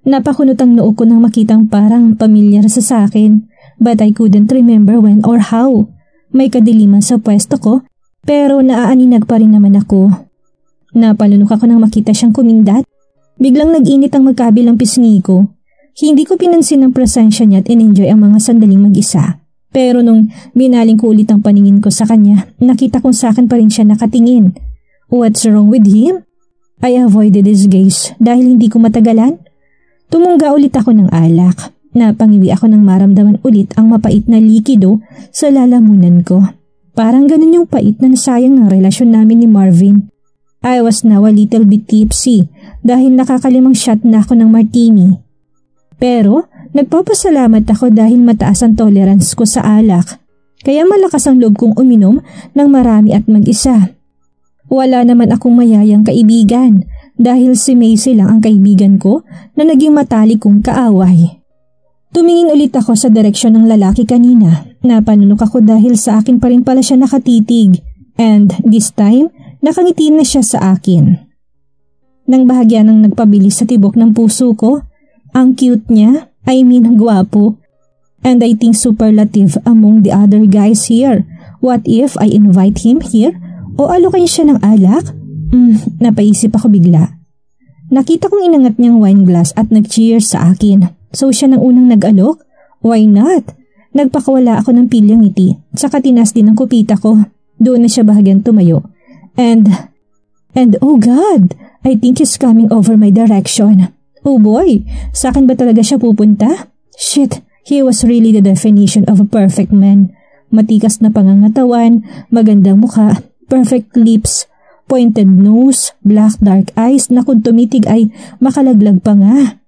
Napakunot ang noo ko nang makitang parang pamilyar sa akin, but I couldn't remember when or how. May kadiliman sa pwesto ko, pero naaaninag pa rin naman ako. Napalunok ako nang makita siyang kumindat. Biglang nag-init ang magkabilang pisngi ko. Hindi ko pinansin ang presensya niya at in-enjoy ang mga sandaling mag-isa. Pero nung binaling ko ulit ang paningin ko sa kanya, nakita kong sa akin pa rin siya nakatingin. What's wrong with him? I avoided his gaze dahil hindi ko matagalan. Tumungga ulit ako ng alak. Napangiwi ako nang maramdaman ulit ang mapait na likido sa lalamunan ko. Parang ganun yung pait na nasayang ng relasyon namin ni Marvin. I was now a little bit tipsy dahil nakakalimang shot na ako ng martini. Pero nagpapasalamat ako dahil mataas ang tolerance ko sa alak. Kaya malakas ang loob kong uminom ng marami at mag-isa. Wala naman akong mayayang kaibigan. Dahil si Macy lang ang kaibigan ko na naging matalik kong kaaway. Tumingin ulit ako sa direksyon ng lalaki kanina. Napanunok ako dahil sa akin pa rin pala siya nakatitig. And this time, nakangiti na siya sa akin. Nang bahagya ng nagpabilis sa tibok ng puso ko, ang cute niya, gwapo. And I think superlative among the other guys here. What if I invite him here? O alokayin siya ng alak? Napaisip ako bigla. Nakita kong inangat niyang wine glass at nag-cheers sa akin. So siya nang unang nag-alok? Why not? Nagpakawala ako ng pilyang ngiti. Saka tinas din ang kupita ko. Doon na siya bahagyang tumayo. And oh God, I think he's coming over my direction. Oh boy, sa akin ba talaga siya pupunta? Shit, he was really the definition of a perfect man. Matikas na pangangatawan, magandang mukha, perfect lips, pointed nose, black dark eyes na kung tumitig ay makalaglag pa nga.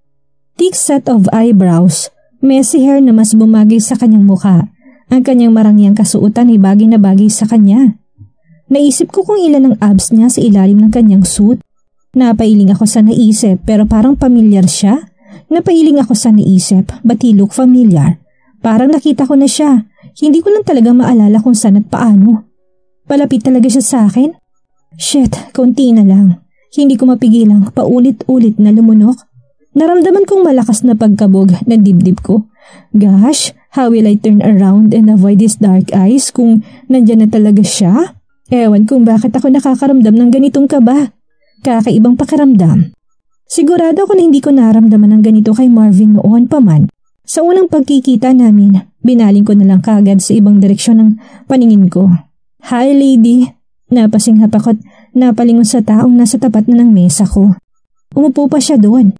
Thick set of eyebrows, messy hair na mas bumagay sa kanyang mukha. Ang kanyang marangyang kasuotan ay bagay na bagay sa kanya. Naisip ko kung ilan ang abs niya sa ilalim ng kanyang suit. Napailing ako sa naisip pero parang pamilyar siya. Napailing ako sa naisip but he looked familiar. Parang nakita ko na siya. Hindi ko lang talaga maalala kung saan at paano. Palapit talaga siya sa akin. Shit, konti na lang. Hindi ko mapigilang paulit-ulit na lumunok. Naramdaman kong malakas na pagkabog ng dibdib ko. Gosh, how will I turn around and avoid his dark eyes kung nandyan na talaga siya? Ewan kung bakit ako nakakaramdam ng ganitong kaba. Kakaibang pakiramdam. Sigurado ako na hindi ko naramdaman ng ganito kay Marvin noon pa man. Sa unang pagkikita namin, binaling ko na lang kaagad sa ibang direksyon ng paningin ko. Hi lady. Napasinghap ako't napalingon sa taong nasa tapat na ng mesa ko. Umupo pa siya doon.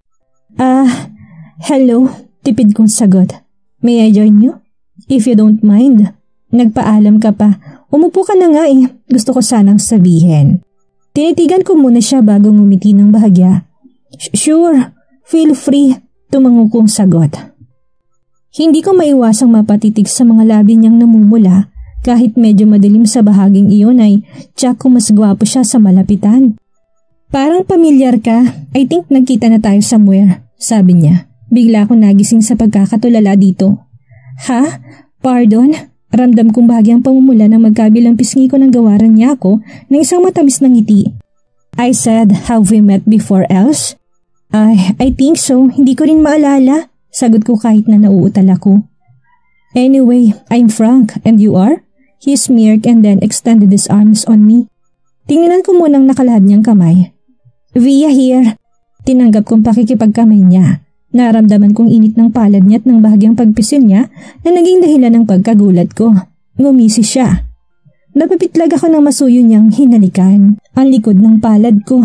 Hello, tipid kong sagot. May I join you? If you don't mind. Nagpaalam ka pa. Umupo ka na nga eh. Gusto ko sanang sabihin. Tinitigan ko muna siya bago ngumiti ng bahagya. Sure, feel free. Tumango kong sagot. Hindi ko maiwasang mapatitig sa mga labi niyang namumula. Kahit medyo madilim sa bahaging iyon ay tiyak ko mas gwapo siya sa malapitan. Parang pamilyar ka. I think nagkita na tayo somewhere, sabi niya. Bigla akong nagising sa pagkakatulala dito. Ha? Pardon? Ramdam kong bahagyang pamumula ng magkabilang pisngi ko ng gawaran niya ako ng isang matamis na ngiti. I said, have we met before else? I think so. Hindi ko rin maalala. Sagot ko kahit na nauutal ako. Anyway, I'm Frank and you are? He smirked and then extended his arms on me. Tingnan ko munang nakalahad niyang kamay. Via here. Tinanggap kong pakikipagkamay niya. Naramdaman kong init ng palad niya at ng bahagyang pagpisil niya na naging dahilan ng pagkagulat ko. Ngumisi siya. Napapitlag ako ng masuyo niyang hinalikan ang likod ng palad ko.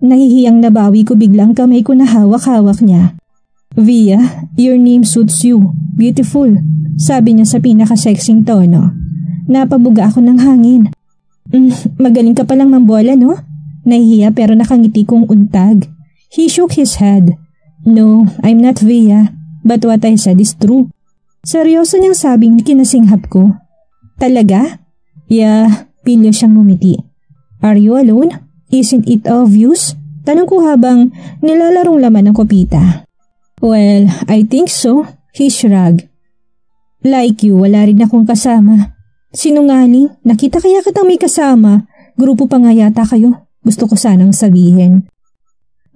Nahihiyang nabawi ko biglang kamay ko na hawak-hawak niya. Via, your name suits you. Beautiful. Sabi niya sa pinaka-sexing tono. Napabuga ako ng hangin. Magaling ka palang mambola, no? Nahihiya pero nakangiti kong untag. He shook his head. No, I'm not Via, but what I said is true. Seryoso niyang sabing kinasinghap ko. Talaga? Yeah, pilyo siyang ngumiti. Are you alone? Isn't it obvious? Tanong ko habang nilalarong laman ng kopita. Well, I think so. He shrugged. Like you, wala rin akong kasama. Sinungaling, nakita kaya kitang may kasama. Grupo pa nga yata kayo. Gusto ko sanang sabihin.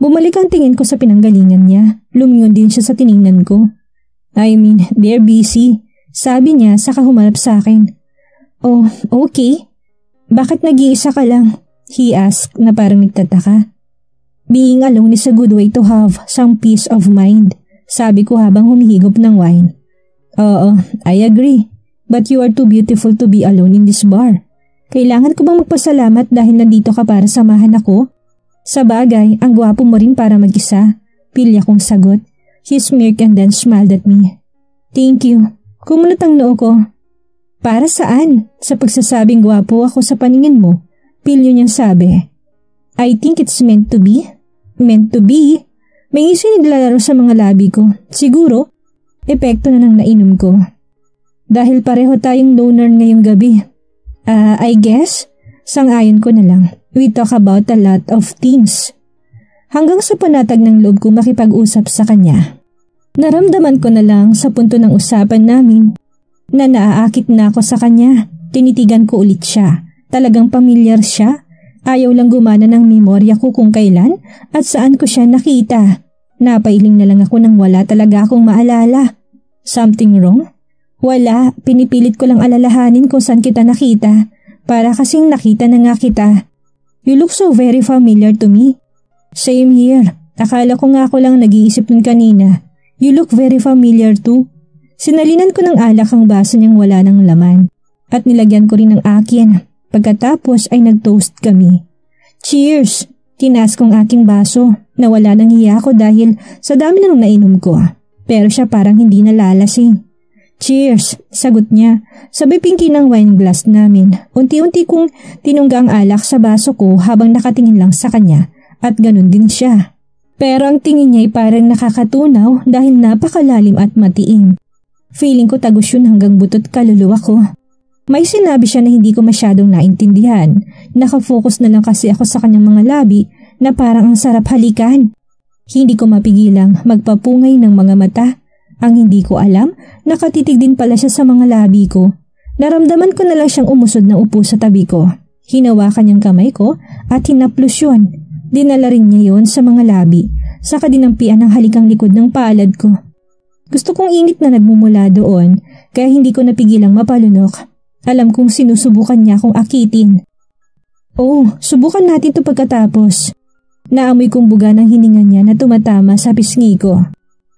Bumalik ang tingin ko sa pinanggalingan niya. Lumingon din siya sa tiningnan ko. I mean, they're busy. Sabi niya saka humarap sa akin. Oh, okay. Bakit nag-iisa ka lang? He asked na parang nagtataka. Being alone is a good way to have some peace of mind. Sabi ko habang humihigop ng wine. Oo, I agree. But you are too beautiful to be alone in this bar. Kailangan ko bang magpasalamat dahil nandito ka para samahan ako? Sa bagay, ang gwapo mo rin para mag-isa. Pilya kong sagot. He smirked and then smiled at me. Thank you. Kumunot ang noo ko. Para saan? Sa pagsasabing gwapo ako sa paningin mo. Pilyo niyang sabi. I think it's meant to be. Meant to be? May ngisi naglalaro sa mga labi ko. Siguro, epekto na ng nainom ko. Dahil pareho tayong loner ngayong gabi. I guess, sang-ayon ko na lang. We talk about a lot of things. Hanggang sa panatag ng loob ko makipag-usap sa kanya. Naramdaman ko na lang sa punto ng usapan namin na naaakit na ako sa kanya. Tinitigan ko ulit siya. Talagang pamilyar siya. Ayaw lang gumana ng memorya ko kung kailan at saan ko siya nakita. Napailing na lang ako nang wala talaga akong maalala. Something wrong? Wala, pinipilit ko lang alalahanin kung saan kita nakita. Para kasing nakita na nga kita. You look so very familiar to me. Same here. Akala ko nga ako lang nag-iisip nun kanina. You look very familiar too. Sinalinan ko ng alak ang baso niyang wala ng laman. At nilagyan ko rin ng akin. Pagkatapos ay nag-toast kami. Cheers! Tinaas kong aking baso. Nawala ng hiya ko dahil sa dami na nung nainom ko. Pero siya parang hindi nalalasing. Cheers! Sagot niya. Sabay pinki ng wine glass namin. Unti-unti kong tinungga ang alak sa baso ko habang nakatingin lang sa kanya. At ganun din siya. Pero ang tingin niya ay parang nakakatunaw dahil napakalalim at matiim. Feeling ko tagos yun hanggang butot kaluluwa ko. May sinabi siya na hindi ko masyadong naintindihan. Nakafocus na lang kasi ako sa kanyang mga labi na parang ang sarap halikan. Hindi ko mapigilang magpapungay ng mga mata. Ang hindi ko alam, nakatitig din pala siya sa mga labi ko. Naramdaman ko na lang siyang umusod na upo sa tabi ko. Hinawakan niyang kamay ko at hinaplos yun. Dinala rin niya yon sa mga labi. Saka dinampian ang halikang likod ng palad ko. Gusto kong init na nagmumula doon kaya hindi ko napigilang mapalunok. Alam kong sinusubukan niya akong akitin. Oh, subukan natin ito pagkatapos. Naamoy kong buga ng hininga niya na tumatama sa pisngi ko.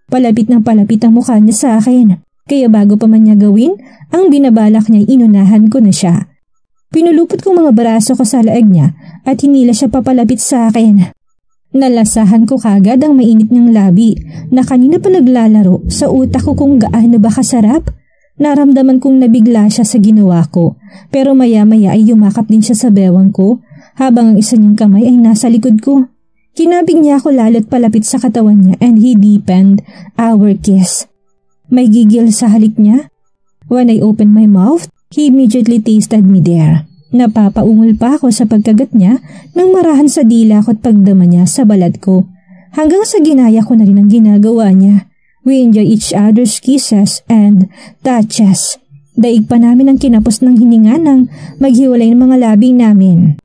Palapit ng palapit ang mukha niya sa akin. Kaya bago pa man niya gawin, ang binabalak niya inunahan ko na siya. Pinulupot kong mga braso ko sa laeg niya at hinila siya papalapit sa akin. Nalasahan ko kagad ang mainit niyang labi na kanina pa naglalaro sa utak ko kung gaano ba kasarap. Naramdaman kong nabigla siya sa ginawa ko pero maya-maya ay yumakap din siya sa bewang ko habang ang isa niyang kamay ay nasa likod ko. Kinabig niya ako lalo't palapit sa katawan niya and he deepened our kiss. May gigil sa halik niya. When I opened my mouth, he immediately tasted me there. Napapaungol pa ako sa pagkagat niya nang marahan sa dila ko at pagdama niya sa balat ko. Hanggang sa ginaya ko na rin ang ginagawa niya. We enjoy each other's kisses and touches. Daig pa namin ang kinapos ng hininga nang maghiwalay ng mga labing namin.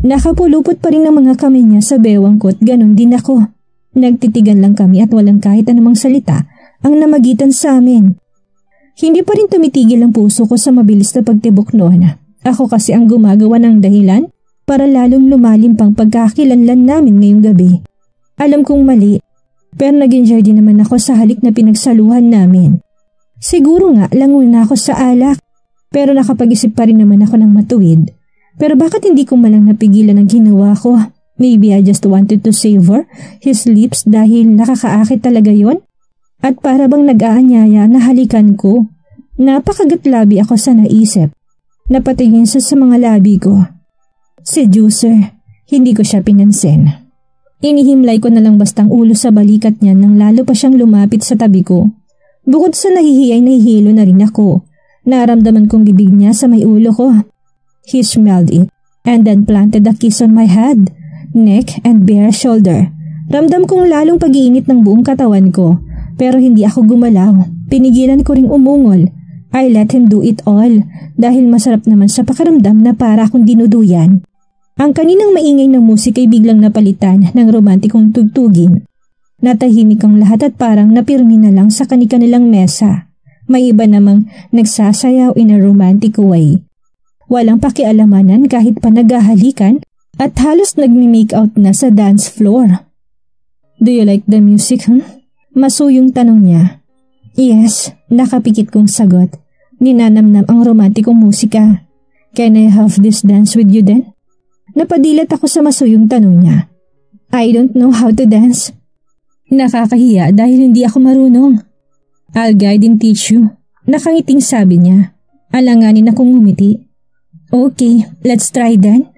Nakapulupot pa rin ang mga kamay niya sa bewang ko at ganun din ako. Nagtitigan lang kami at walang kahit anumang salita ang namagitan sa amin. Hindi pa rin tumitigil ang puso ko sa mabilis na pagtibok noon. Ako kasi ang gumagawa ng dahilan para lalong lumalim pang pagkakakilanlan namin ngayong gabi. Alam kong mali, pero nag-enjoy din naman ako sa halik na pinagsaluhan namin. Siguro nga langon na ako sa alak, pero nakapag-isip pa rin naman ako ng matuwid. Pero bakit hindi ko malang napigilan ang ginawa ko? Maybe I just wanted to savor his lips dahil nakakaakit talaga yon. At para bang nag-aanyaya na halikan ko. Napakagatlabi ako sa naisip. Napatingin siya sa mga labi ko. Seducer, hindi ko siya pinansin. Inihimlay ko na lang bastang ulo sa balikat niya nang lalo pa siyang lumapit sa tabi ko. Bukod sa nahihiyay, nahihilo na rin ako. Naramdaman kong bibig niya sa may ulo ko. He smelled it and then planted a kiss on my head, neck and bare shoulder. Ramdam kong lalong pag-iinit ng buong katawan ko pero hindi ako gumalaw. Pinigilan ko ring umungol. I let him do it all dahil masarap naman sa pakiramdam na para akong dinuduyan. Ang kaninang maingay ng musika ay biglang napalitan ng romantikong tugtugin. Natahimik ang lahat at parang napirmi na lang sa kanilang mesa. May iba namang nagsasayaw in a romantic way. Walang pakialamanan kahit pa naghahalikan at halos nagmi-make out na sa dance floor. Do you like the music, Masuyong tanong niya. Yes, nakapikit kong sagot. Ninanamnam ang romantikong musika. Can I have this dance with you then? Napadilat ako sa masuyong tanong niya. I don't know how to dance. Nakakahiya dahil hindi ako marunong. I'll guide and teach you. Nakangiting sabi niya. Alanganin akong ngumiti. Okay, let's try then.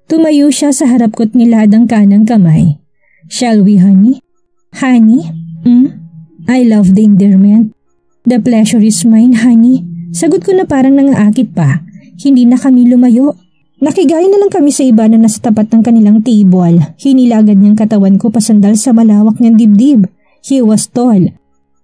Tumayo siya sa harap ko't nilad ang kanang kamay. Shall we, honey? Honey? I love the endearment. The pleasure is mine, honey. Sagot ko na parang nangaakit pa. Hindi na kami lumayo. Nakigay na lang kami sa iba na nasa tapat ng kanilang table. Hinilagad niyang katawan ko pasandal sa malawak niyang dibdib. He was tall.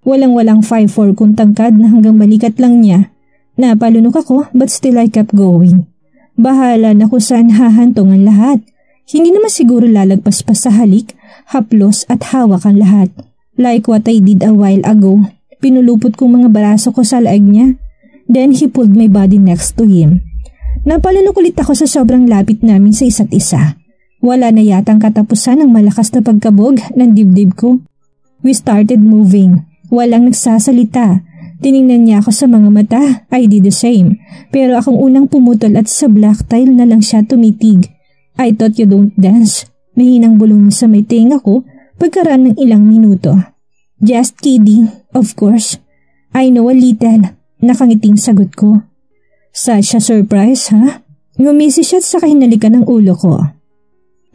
Walang-walang 5'4" kung tangkad na hanggang balikat lang niya. Napalunok ako but still I kept going. Bahala na kung saan hahantong ang lahat. Hindi naman siguro lalagpas pa sa halik, haplos at hawak ang lahat. Like what I did a while ago. Pinulupot kong mga baraso ko sa laeg niya. Then he pulled my body next to him. Napalunok ulit ako sa sobrang lapit namin sa isa't isa. Wala na yatang katapusan ng malakas na pagkabog ng dibdib ko. We started moving. Walang nagsasalita. Tiningnan niya ako sa mga mata. I did the same. Pero akong unang pumutol at sa black tile na lang siya tumitig. I thought you don't dance. Mahinang bulong niya sa may tenga ko pagkaraan ng ilang minuto. Just kidding, of course. I know a little. Nakangiting sagot ko. Such a surprise, ha? Ngumisi siya sa kahinalikan ng ulo ko.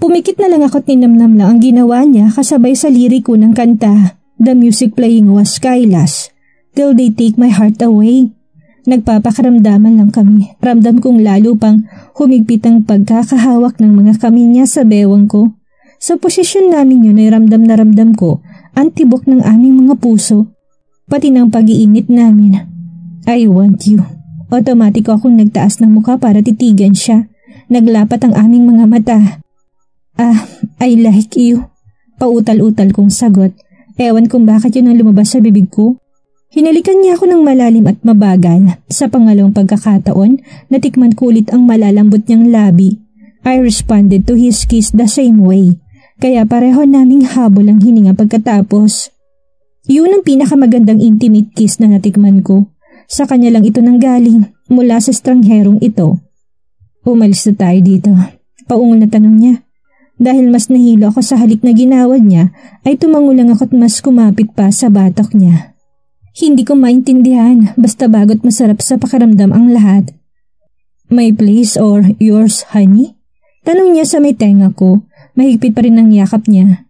Pumikit na lang ako't ninamnam lang ang ginawa niya kasabay sa liriko ng kanta. The music playing was Kailas. Till they take my heart away. Nagpapakaramdaman lang kami. Ramdam kong lalo pang humigpit ang pagkakahawak ng mga kamay niya sa bewang ko. Sa posisyon namin yun ay ramdam na ramdam ko ang tibok ng aming mga puso. Pati ng pag-iinit namin. I want you. Otomatiko akong nagtaas ng mukha para titigan siya. Naglapat ang aming mga mata. I like you. Pautal-utal kong sagot. Ewan kung bakit yun ang lumabas sa bibig ko. Hinalikan niya ako ng malalim at mabagal. Sa pangalawang pagkakataon, natikman ko ulit ang malalambot niyang labi. I responded to his kiss the same way. Kaya pareho naming habol ang hininga pagkatapos. Yun ang pinakamagandang intimate kiss na natikman ko. Sa kanya lang ito nanggaling mula sa estrangherong ito. Umalis na tayo dito. Paungol na tanong niya. Dahil mas nahilo ako sa halik na ginawad niya, ay tumangulang ako't mas kumapit pa sa batok niya. Hindi ko maintindihan basta bago't masarap sa pakiramdam ang lahat. My place or yours, honey? Tanong niya sa may tenga ko. Mahigpit pa rin ang yakap niya.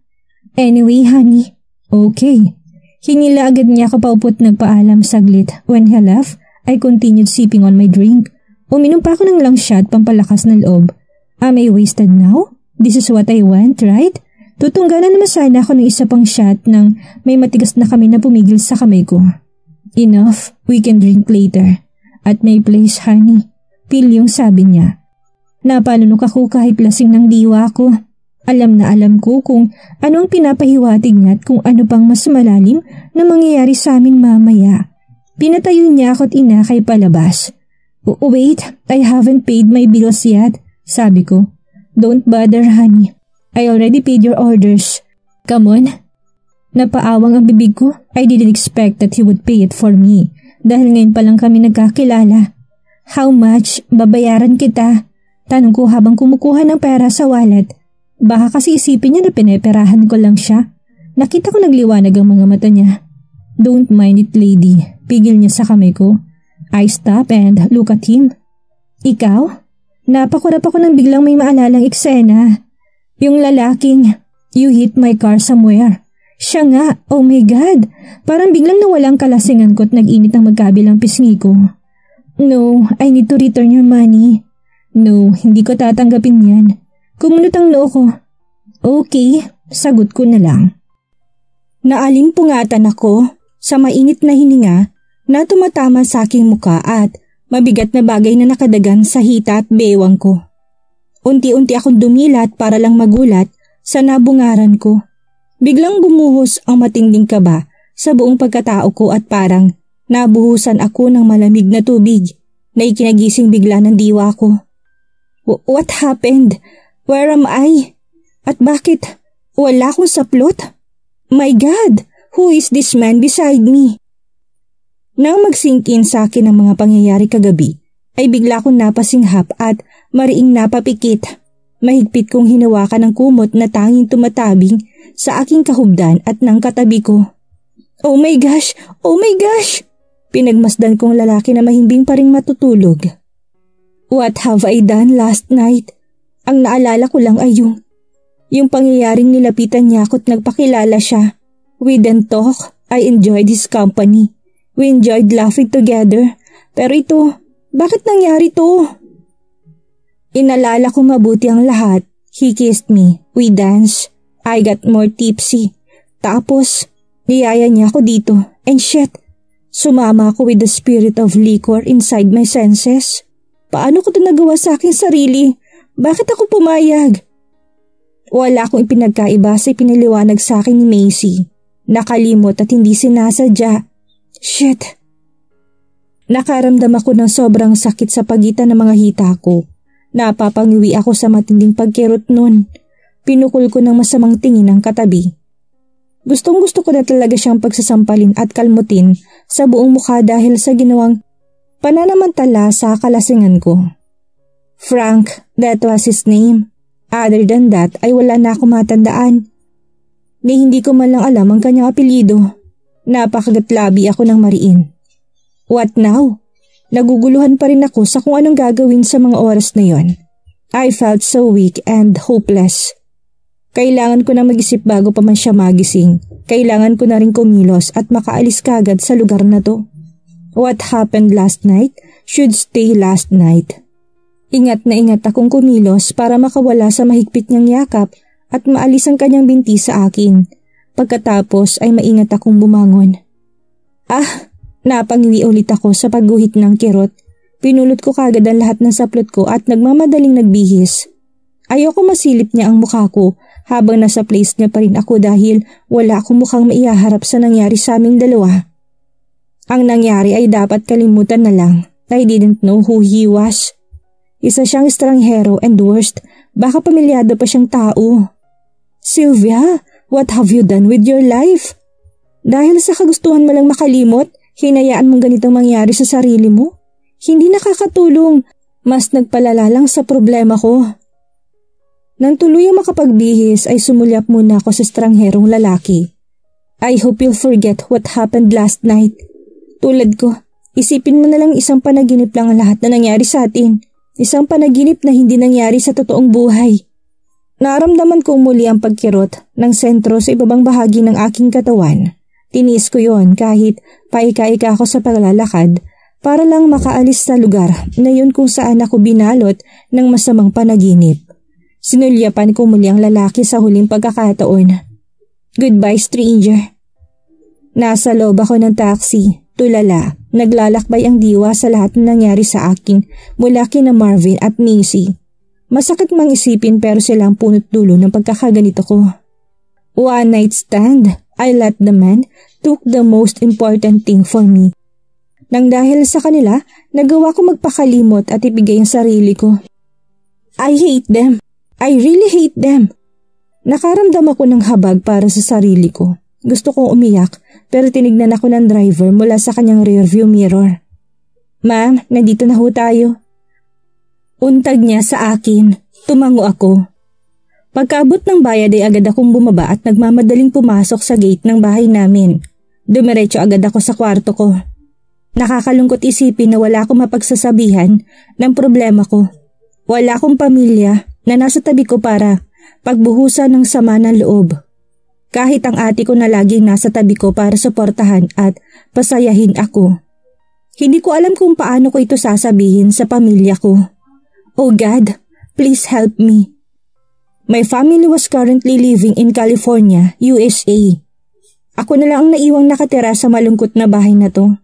Anyway, honey. Okay. Hinila agad niya ako paupot nagpaalam saglit. When he left, I continued sipping on my drink. Uminom pa ako ng long shot pampalakas ng loob. Am I wasted now? This is what I want, right? Tutungganan naman sana ako ng isa pang shot nang may matigas na kami na pumigil sa kamay ko. Enough, we can drink later. At my place, honey. Pilyong sabi niya. Napalunok ako kahit lasing ng diwa ko. Alam na alam ko kung ano ang pinapahiwatig niya at kung ano pang mas malalim na mangyayari sa amin mamaya. Pinatayo niya ako't inakay palabas. Wait, I haven't paid my bills yet, sabi ko. Don't bother, honey. I already paid your orders. Come on. Napaawang ang bibig ko. I didn't expect that he would pay it for me. Dahil ngayon pa lang kami nagkakilala. How much? Babayaran kita. Tanong ko habang kumukuha ng pera sa wallet. Baka kasi isipin niya na pineperahan ko lang siya. Nakita ko nagliwanag ang mga mata niya. Don't mind it, lady. Pigil niya sa kamay ko. I stop and look at him. Ikaw? Napakurap ako nang biglang may maalalang eksena. Yung lalaking, You hit my car somewhere. Siya nga, oh my God. Parang biglang nawala ang kalasingan ko at nag-init ang magkabilang pisngi ko. No, I need to return your money. No, hindi ko tatanggapin yan. Kumunot ang noo ko. Okay, sagot ko na lang. Naalimpungatan ako sa mainit na hininga na tumatama sa aking muka at mabigat na bagay na nakadagan sa hita at bewang ko. Unti-unti akong dumilat para lang magulat sa nabungaran ko. Biglang bumuhos ang matinding kaba sa buong pagkatao ko at parang nabuhusan ako ng malamig na tubig na ikinagising bigla ng diwa ko. What happened? Where am I? At bakit wala akong saplot? My God! Who is this man beside me? Nang magsingkin sa akin ang mga pangyayari kagabi, ay bigla akong napasinghap at mariing napapikit. Mahigpit kong hinawakan ang kumot na tanging tumatabing sa aking kahubdan at ng katabi ko. Oh my gosh! Oh my gosh! Pinagmasdan kong lalaki na mahimbing pa ring matutulog. What have I done last night? Ang naalala ko lang ay yung pangyayaring nilapitan niya ako't nagpakilala siya. We didn't talk. I enjoyed his company. We enjoyed laughing together. Pero ito, bakit nangyari to? Inalala ko mabuti ang lahat. He kissed me. We danced. I got more tipsy. Tapos, niyaya niya ako dito. And shit, sumama ako with the spirit of liquor inside my senses. Paano ko ito nagawa sa aking sarili? Bakit ako pumayag? Wala akong ipinagkaiba sa ipinaliwanag sa akin ni Macy. Nakalimot at hindi sinasadya. Shit. Nakaramdam ako ng sobrang sakit sa pagitan ng mga hita ko. Napapangiwi ako sa matinding pagkirot nun. Pinukul ko ng masamang tingin ang katabi. Gustong-gusto ko na talaga siyang pagsasampalin at kalmutin sa buong mukha dahil sa ginawang pananamantala sa kalasingan ko. Frank, that was his name. Other than that ay wala na ako matandaan. Ni hindi ko man lang alam ang kanyang apelyido. Napakagatlabi ako ng mariin. What now? Naguguluhan pa rin ako sa kung anong gagawin sa mga oras na yon. I felt so weak and hopeless. Kailangan ko na mag-isip bago pa man siya magising. Kailangan ko na rin kumilos at makaalis kagad sa lugar na to. What happened last night should stay last night. Ingat na ingat akong kumilos para makawala sa mahigpit niyang yakap at maalis ang kanyang binti sa akin. Pagkatapos ay maingat akong bumangon. Napangiwi ulit ako sa pagguhit ng kirot. Pinulot ko kagad ang lahat ng saplot ko at nagmamadaling nagbihis. Ayoko masilip niya ang mukha ko habang nasa place niya pa rin ako dahil wala akong mukhang maihaharap sa nangyari sa aming dalawa. Ang nangyari ay dapat kalimutan na lang. I didn't know who he was. Isa siyang estranghero and worst, baka pamilyado pa siyang tao. Sylvia, what have you done with your life? Dahil sa kagustuhan mo lang makalimot, hinayaan mong ganitong mangyari sa sarili mo? Hindi nakakatulong, mas nagpalala lang sa problema ko. Nang tuluyang makapagbihis ay sumulyap muna ako sa estrangherong lalaki. I hope you'll forget what happened last night. Tulad ko, isipin mo na lang isang panaginip lang ang lahat na nangyari sa atin. Isang panaginip na hindi nangyari sa totoong buhay. Naramdaman kong muli ang pagkirot ng sentro sa ibabang bahagi ng aking katawan. Tiniis ko yon kahit paika-ika ako sa paglalakad para lang makaalis sa lugar na yun kung saan ako binalot ng masamang panaginip. Sinulyapan ko muli ang lalaki sa huling pagkakataon. Goodbye, stranger. Nasa loob ako ng taxi. Tulala, naglalakbay ang diwa sa lahat ng nangyari sa akin mula kina Marvin at Macy. Masakit mang isipin pero sila ang punot dulo ng pagkakaganito ko. One night stand, I let the man took the most important thing for me. Nang dahil sa kanila, nagawa ko magpakalimot at ibigay ang sarili ko. I hate them. I really hate them. Nakaramdam ako ng habag para sa sarili ko. Gusto kong umiyak pero tinignan ako ng driver mula sa kanyang rearview mirror. Ma'am, nandito na ho tayo. Untag niya sa akin. Tumango ako. Pagkaabot ng bayad ay agad akong bumaba at nagmamadaling pumasok sa gate ng bahay namin. Dumiretso agad ako sa kwarto ko. Nakakalungkot isipin na wala akong mapagsasabihan ng problema ko. Wala akong pamilya na nasa tabi ko para pagbuhusan ng sama ng loob. Kahit ang ate ko na laging nasa tabi ko para suportahan at pasayahin ako. Hindi ko alam kung paano ko ito sasabihin sa pamilya ko. Oh God, please help me. My family was currently living in California, USA. Ako na lang ang naiwang nakatira sa malungkot na bahay na to.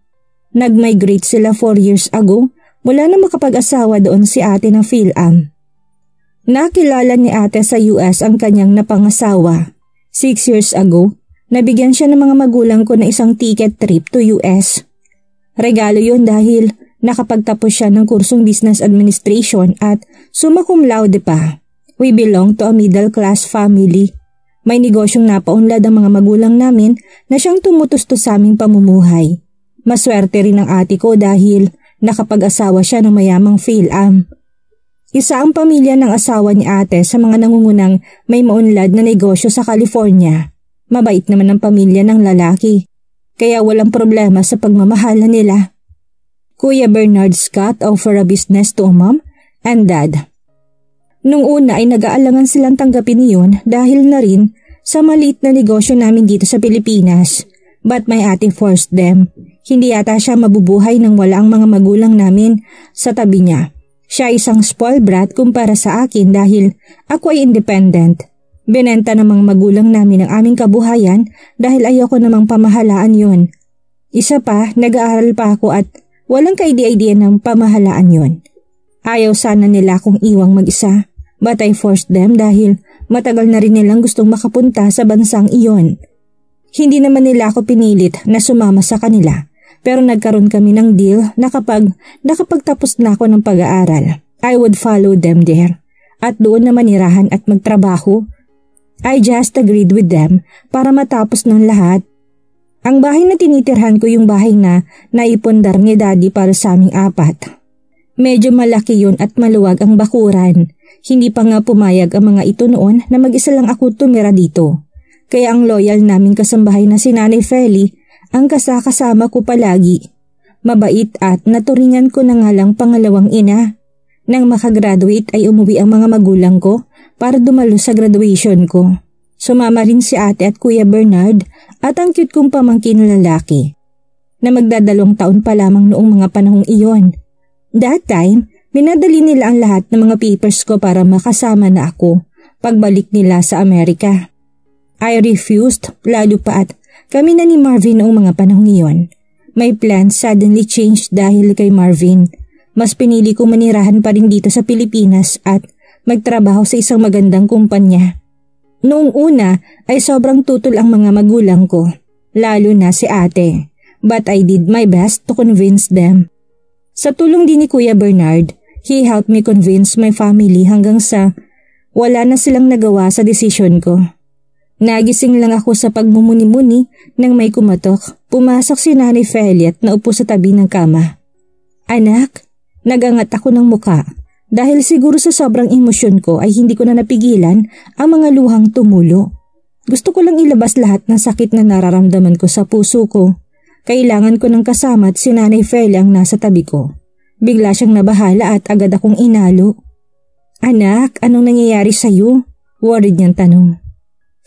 Nag-migrate sila 4 years ago mula na makapag-asawa doon si ate ng PhilAm. Nakilala ni ate sa US ang kanyang napangasawa. 6 years ago, nabigyan siya ng mga magulang ko na isang ticket trip to US. Regalo yun dahil nakapagtapos siya ng kursong business administration at summa cum laude pa. We belong to a middle class family. May negosyong napaunlad ang mga magulang namin na siyang tumutusto sa aming pamumuhay. Maswerte rin ang ate ko dahil nakapag-asawa siya ng mayamang PhilAm. Isa ang pamilya ng asawa ni ate sa mga nangungunang may maunlad na negosyo sa California. Mabait naman ang pamilya ng lalaki, kaya walang problema sa pagmamahalan nila. Kuya Bernard Scott offer a business to a mom and dad. Nung una ay nag-aalangan silang tanggapin iyon dahil na rin sa maliit na negosyo namin dito sa Pilipinas. But my ate forced them. Hindi yata siya mabubuhay nang wala ang mga magulang namin sa tabi niya. Siya isang spoiled brat kumpara sa akin dahil ako ay independent. Binenta ng mga magulang namin ang aming kabuhayan dahil ayoko namang pamahalaan yon. Isa pa, nag-aaral pa ako at walang ka-idea ng pamahalaan yon. Ayaw sana nila akong iwang mag-isa, but I forced them dahil matagal na rin nilang gustong makapunta sa bansang iyon. Hindi naman nila ako pinilit na sumama sa kanila. Pero nagkaroon kami ng deal na kapag nakapagtapos na ako ng pag-aaral, I would follow them there. At doon na manirahan at magtrabaho. I just agreed with them para matapos ng lahat. Ang bahay na tinitirhan ko yung bahay na naipundar ni Daddy para sa aming 4. Medyo malaki yun at maluwag ang bakuran. Hindi pa nga pumayag ang mga ito noon na mag-isa lang ako tumira dito. Kaya ang loyal naming kasambahay na si Nanay Feli ang kasama ko palagi. Mabait at naturingan ko na nga lang pangalawang ina. Nang makagraduate ay umuwi ang mga magulang ko para dumalo sa graduation ko. Sumama rin si ate at Kuya Bernard at ang cute kong pamangkin na lalaki na magdadalawang taon pa lamang noong mga panahong iyon. That time, minadali nila ang lahat ng mga papers ko para makasama na ako pagbalik nila sa Amerika. I refused, lalo pa at kami na ni Marvin noong mga panahong iyon. My plans suddenly changed dahil kay Marvin. Mas pinili kong manirahan pa rin dito sa Pilipinas at magtrabaho sa isang magandang kumpanya. Noong una ay sobrang tutol ang mga magulang ko, lalo na si ate. But I did my best to convince them. Sa tulong din ni Kuya Bernard, he helped me convince my family hanggang sa wala na silang nagawa sa desisyon ko. Nagising lang ako sa pagmumuni-muni nang may kumatok. Pumasok si Nanay Feli at naupo sa tabi ng kama. Anak, nagangat ako ng muka dahil siguro sa sobrang emosyon ko ay hindi ko na napigilan ang mga luhang tumulo. Gusto ko lang ilabas lahat ng sakit na nararamdaman ko sa puso ko. Kailangan ko ng kasama at si Nanay Feli ang nasa tabi ko. Bigla siyang nabahala at agad akong inalo. Anak, anong nangyayari sa'yo? Worried niyang tanong.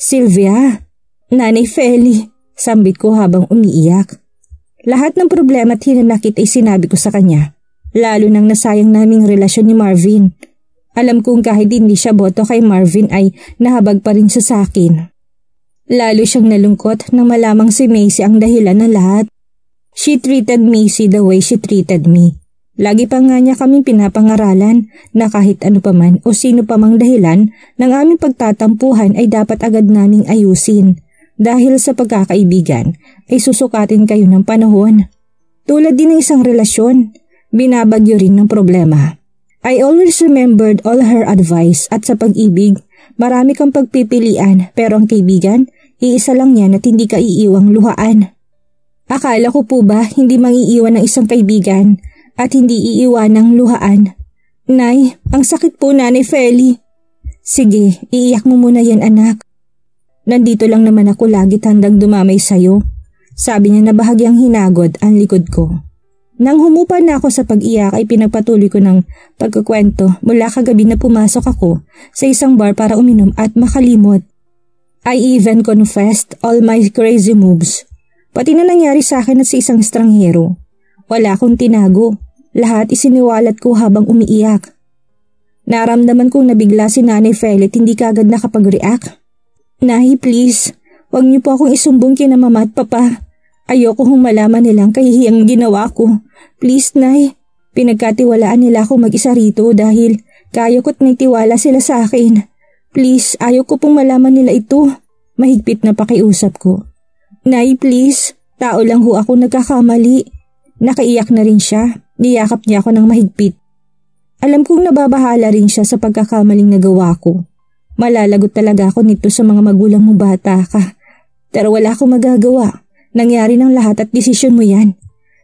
Sylvia, Nanay Feli, sambit ko habang umiiyak. Lahat ng problema at hinanakit ay sinabi ko sa kanya, lalo nang nasayang naming relasyon ni Marvin. Alam kong kahit hindi siya boto kay Marvin ay nahabag pa rin siya sa akin. Lalo siyang nalungkot nang malamang si Macy ang dahilan ng lahat. She treated Macy the way she treated me. Lagi pa nga niya kaming pinapangaralan na kahit ano pa man o sino pa mang dahilan ng aming pagtatampuhan ay dapat agad naming ayusin. Dahil sa pagkakaibigan ay susukatin kayo ng panahon. Tulad din ng isang relasyon, binabagyo rin ng problema. I always remembered all her advice at sa pag-ibig, marami kang pagpipilian pero ang kaibigan, iisa lang yan at hindi ka iiwang luhaan. Akala ko po ba hindi mangiiwan ng isang kaibigan at hindi iiwan ng luhaan? Nay, ang sakit po Nanay Feli. Sige, iiyak mo muna yan anak. Nandito lang naman ako lagi handang dumamay sa'yo. Sabi niya na bahagyang hinagod ang likod ko. Nang humupa na ako sa pag-iyak ay pinagpatuloy ko ng pagkukwento mula kagabi na pumasok ako sa isang bar para uminom at makalimot. I even confessed all my crazy moves. Pati na nangyari sa akin at sa isang estranghero. Wala akong tinago. Lahat isiniwalat ko habang umiiyak. Naramdaman kong nabigla si Nanay Feli at hindi kaagad nakapag-react. Nay, please, huwag niyo po akong isumbong kina Mama at Papa. Ayoko hong malaman nilang kahihiyang ginawa ko. Please, Nay. Pinagkatiwalaan nila ako mag-isa rito dahil kaya ko't may tiwala sila sa akin. Please, ayoko pong malaman nila ito. Mahigpit na pakiusap ko. Nay, please. Tao lang ho ako nagkakamali. Nakaiyak na rin siya. Niyakap niya ako ng mahigpit. Alam kong nababahala rin siya sa pagkakamaling nagawa ko. Malalagot talaga ako nito sa mga magulang mo bata ka. Pero wala akong magagawa. Nangyari ng lahat at desisyon mo yan.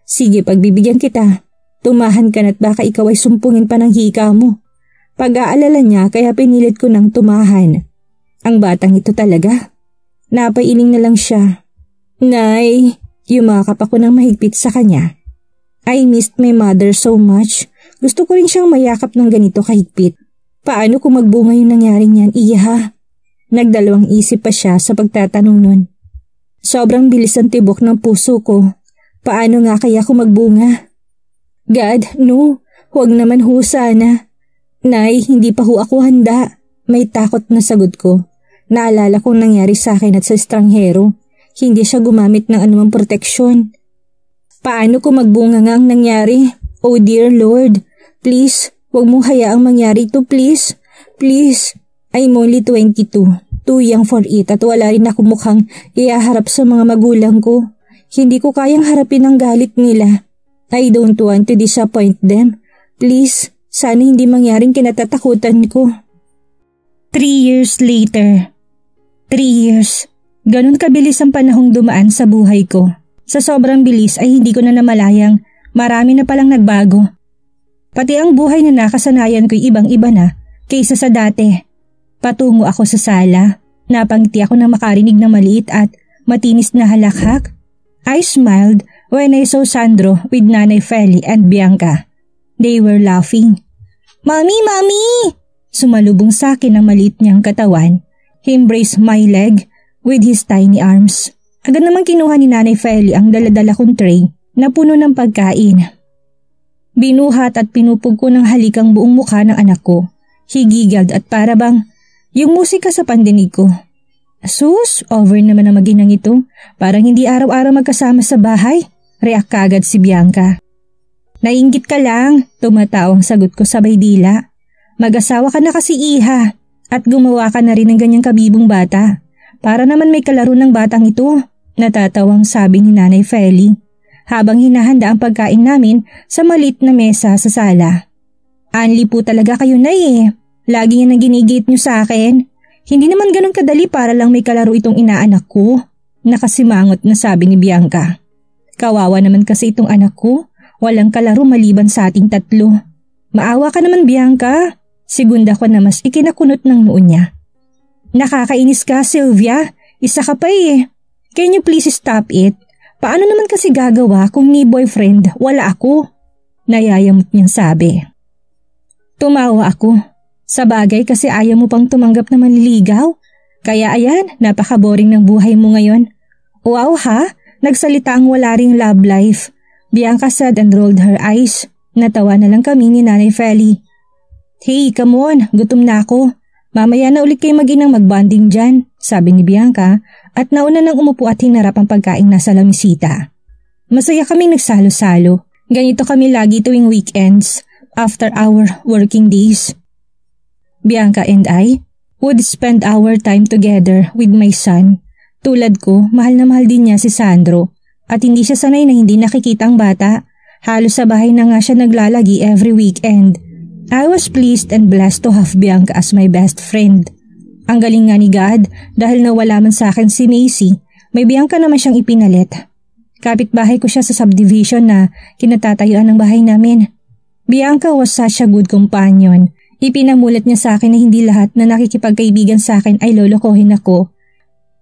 Sige, pagbibigyan kita. Tumahan ka na't baka ikaw ay sumpungin pa ng hika mo. Pag-aalala niya kaya pinilit ko ng tumahan. Ang batang ito talaga. Napailing na lang siya. Nay, yumakap ako ng mahigpit sa kanya. I missed my mother so much. Gusto ko rin siyang mayakap ng ganito kahigpit. Paano kung magbunga yung nangyaring yan, iya? Nagdalawang isip pa siya sa pagtatanong nun. Sobrang bilis ang tibok ng puso ko. Paano nga kaya kung magbunga? God, no. Huwag naman ho sana. Nay, hindi pa ho ako handa. May takot na sagot ko. Naalala kong nangyari sa akin at sa estranghero. Hindi siya gumamit ng anumang proteksyon. Paano kung magbunga nga ang nangyari? Oh dear Lord, please, huwag mong hayaang mangyari ito, please. Please, I'm only 22. Too young for it at wala rin ako mukhang iaharap sa mga magulang ko. Hindi ko kayang harapin ang galit nila. I don't want to disappoint them. Please, sana hindi mangyaring kinatatakutan ko. 3 years later. 3 years. Ganun kabilis ang panahong dumaan sa buhay ko. Sa sobrang bilis ay hindi ko na namalayang marami na palang nagbago. Pati ang buhay na nakasanayan ko'y ibang-iba na kaysa sa dati. Patungo ako sa sala. Napangiti ako nang makarinig ng maliit at matinis na halakhak. I smiled when I saw Sandro with Nanay Feli and Bianca. They were laughing. Mami! Mami! Sumalubong sa akin ang maliit niyang katawan. He embraced my leg with his tiny arms. Agad naman kinuha ni Nanay Feli ang daladala kong tray na puno ng pagkain. Binuhat at pinupog ko ng halikang buong mukha ng anak ko. He giggled at para bang yung musika sa pandinig ko. Sus, over naman ang maginang ito. Parang hindi araw-araw magkasama sa bahay. React kagad si Bianca. Nainggit ka lang, tumatawa ang sagot ko sabay dila. Mag-asawa ka na kasi iha at gumawa ka na rin ng ganyang kabibong bata. Para naman may kalaro ng batang ito, natatawang sabi ni Nanay Feli. Habang hinahanda ang pagkain namin sa maliit na mesa sa sala. Anli po talaga kayo na eh. Lagi yan ang ginigit nyo sa akin. Hindi naman ganun kadali para lang may kalaro itong inaanak ko. Nakasimangot na sabi ni Bianca. Kawawa naman kasi itong anak ko. Walang kalaro maliban sa ating tatlo. Maawa ka naman Bianca. Segunda ko na mas ikinakunot ng noo niya. Nakakainis ka Sylvia. Isa ka pa eh. Can you please stop it? Paano naman kasi gagawa kung ni boyfriend wala ako? Nayayamot niyang sabi. Tumawa ako. Sa bagay kasi ayaw mo pang tumanggap na manliligaw. Kaya ayan, napaka-boring ng buhay mo ngayon. Wow ha? Nagsalita ang wala ring love life. Bianca said and rolled her eyes. Natawa na lang kami ni Nanay Feli. Hey, come on, gutom na ako. Mamaya na ulit kayo mag-inang mag-bonding dyan, sabi ni Bianca at nauna nang umupo at hinarap ang pagkain nasa lamisita. Masaya kaming nagsalo-salo. Ganito kami lagi tuwing weekends after our working days. Bianca and I would spend our time together with my son. Tulad ko, mahal na mahal din niya si Sandro at hindi siya sanay na hindi nakikita ang bata. Halos sa bahay na nga siya naglalagi every weekend. I was pleased and blessed to have Bianca as my best friend. Ang galing nga ni God dahil nawala man sa akin si Macy, may Bianca naman siyang ipinalit. Kapitbahay ko siya sa subdivision na kinatatayuan ng bahay namin. Bianca was such a good companion. Ipinamulat niya sa akin na hindi lahat na nakikipagkaibigan sa akin ay lolokohin ako.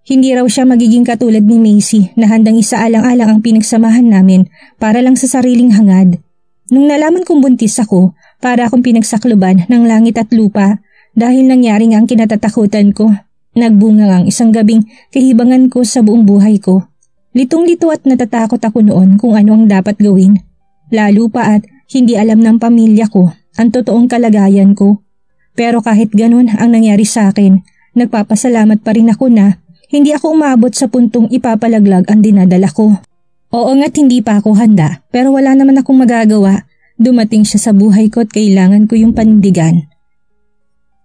Hindi raw siya magiging katulad ni Macy na handang isaalang-alang ang pinagsamahan namin para lang sa sariling hangad. Nung nalaman kong buntis ako, para akong pinagsakluban ng langit at lupa dahil nangyari nga ang kinatatakutan ko. Nagbunga ang isang gabing kahibangan ko sa buong buhay ko. Litong-lito at natatakot ako noon kung ano ang dapat gawin. Lalo pa at hindi alam ng pamilya ko ang totoong kalagayan ko. Pero kahit ganun ang nangyari sa akin, nagpapasalamat pa rin ako na hindi ako umabot sa puntong ipapalaglag ang dinadala ko. Oo nga't hindi pa ako handa, pero wala naman akong magagawa. Dumating siya sa buhay ko at kailangan ko yung panindigan.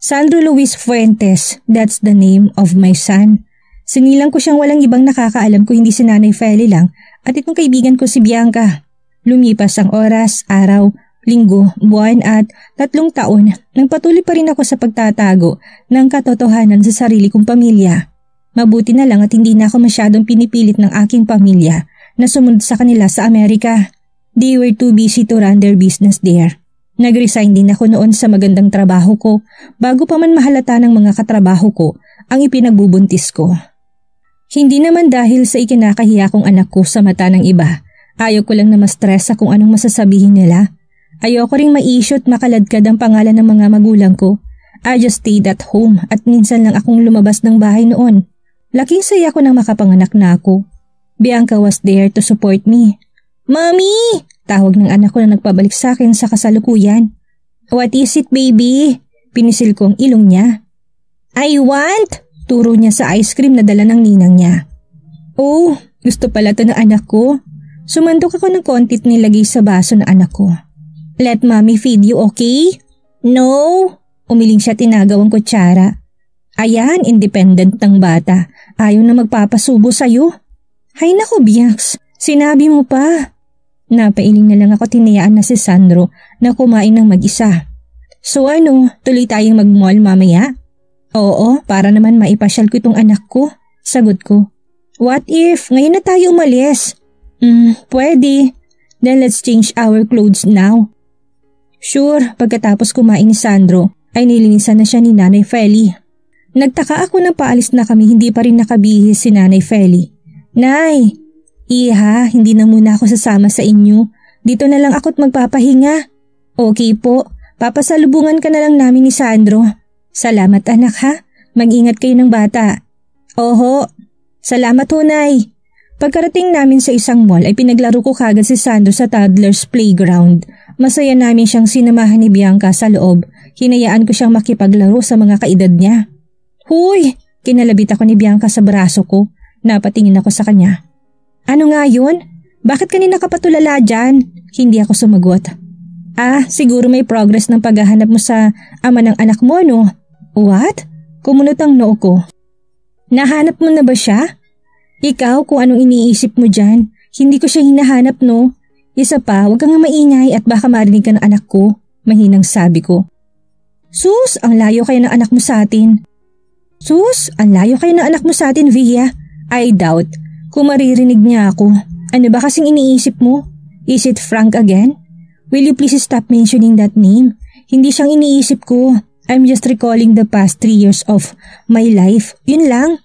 Sandro Luis Fuentes, that's the name of my son. Sinilang ko siyang walang ibang nakakaalam ko hindi si Nanay Feli lang at itong kaibigan ko si Bianca. Lumipas ang oras, araw, linggo, buwan at 3 taon nang patuloy pa rin ako sa pagtatago ng katotohanan sa sarili kong pamilya. Mabuti na lang at hindi na ako masyadong pinipilit ng aking pamilya na sumunod sa kanila sa Amerika. They were too busy to run their business there. Nag-resign din ako noon sa magandang trabaho ko bago pa man mahalata ng mga katrabaho ko ang ipinagbubuntis ko. Hindi naman dahil sa ikinakahiya kong anak ko sa mata ng iba. Ayaw ko lang na ma-stress sa kung anong masasabihin nila. Ayoko ring ma-issue at makaladkad ang pangalan ng mga magulang ko. I just stayed at home at minsan lang akong lumabas ng bahay noon. Laking saya ko nang makapanganak na ako. Bianca was there to support me. "Mommy!" Tawag ng anak ko na nagpabalik sa akin sa kasalukuyan. "What is it, baby?" Pinisil ko ang ilong niya. "I want!" Turo niya sa ice cream na dala ng ninang niya. "Oh, gusto pala to ng anak ko." Sumandok ako ng konti at nilagay sa baso ng anak ko. "Let mommy feed you, okay?" "No!" Umiling siya, tinagaw ang kutsara. Ayan, independent ng bata. Ayaw na magpapasubo sa'yo. Hay nako, Bianx, sinabi mo pa. Napailing na lang ako, tinayaan na si Sandro na kumain ng mag-isa. "So ano, tuloy tayong mag-mall mamaya?" "Oo, para naman maipasyal ko itong anak ko." Sagot ko. "What if ngayon na tayo umalis?" Pwede. Then let's change our clothes now." Sure, pagkatapos kumain ni Sandro ay nilinisan na siya ni Nanay Feli. Nagtaka ako nang paalis na kami, hindi pa rin nakabihis si Nanay Feli. "Nay, iha, hindi na muna ako sasama sa inyo. Dito na lang ako't magpapahinga." "Okay po, papasalubungan ka na lang namin ni Sandro." "Salamat anak ha, mag-ingat kayo ng bata." "Oho, salamat ho Nay." Pagkarating namin sa isang mall ay pinaglaro ko kagad si Sandro sa toddler's playground. Masaya namin siyang sinamahan ni Bianca sa loob. Hinayaan ko siyang makipaglaro sa mga kaedad niya. "Huy!" Kinalabit ako ni Bianca sa braso ko. Napatingin ako sa kanya. "Ano nga yun? Bakit kanina ka patulala dyan?" Hindi ako sumagot. Siguro may progress ng paghahanap mo sa ama ng anak mo, no?" "What?" Kumunot ang noo ko. "Nahanap mo na ba siya?" "Ikaw kung anong iniisip mo dyan. Hindi ko siya hinahanap, no? Isa pa, huwag kang maingay at baka marinig ka ng anak ko." Mahinang sabi ko. "Sus, ang layo kayo ng anak mo sa atin." "Sus, ang layo kayo ng anak mo sa atin, Via. I doubt kung maririnig niya ako. Ano ba kasing iniisip mo? Is it Frank again? Will you please stop mentioning that name? Hindi siyang iniisip ko. I'm just recalling the past 3 years of my life. Yun lang."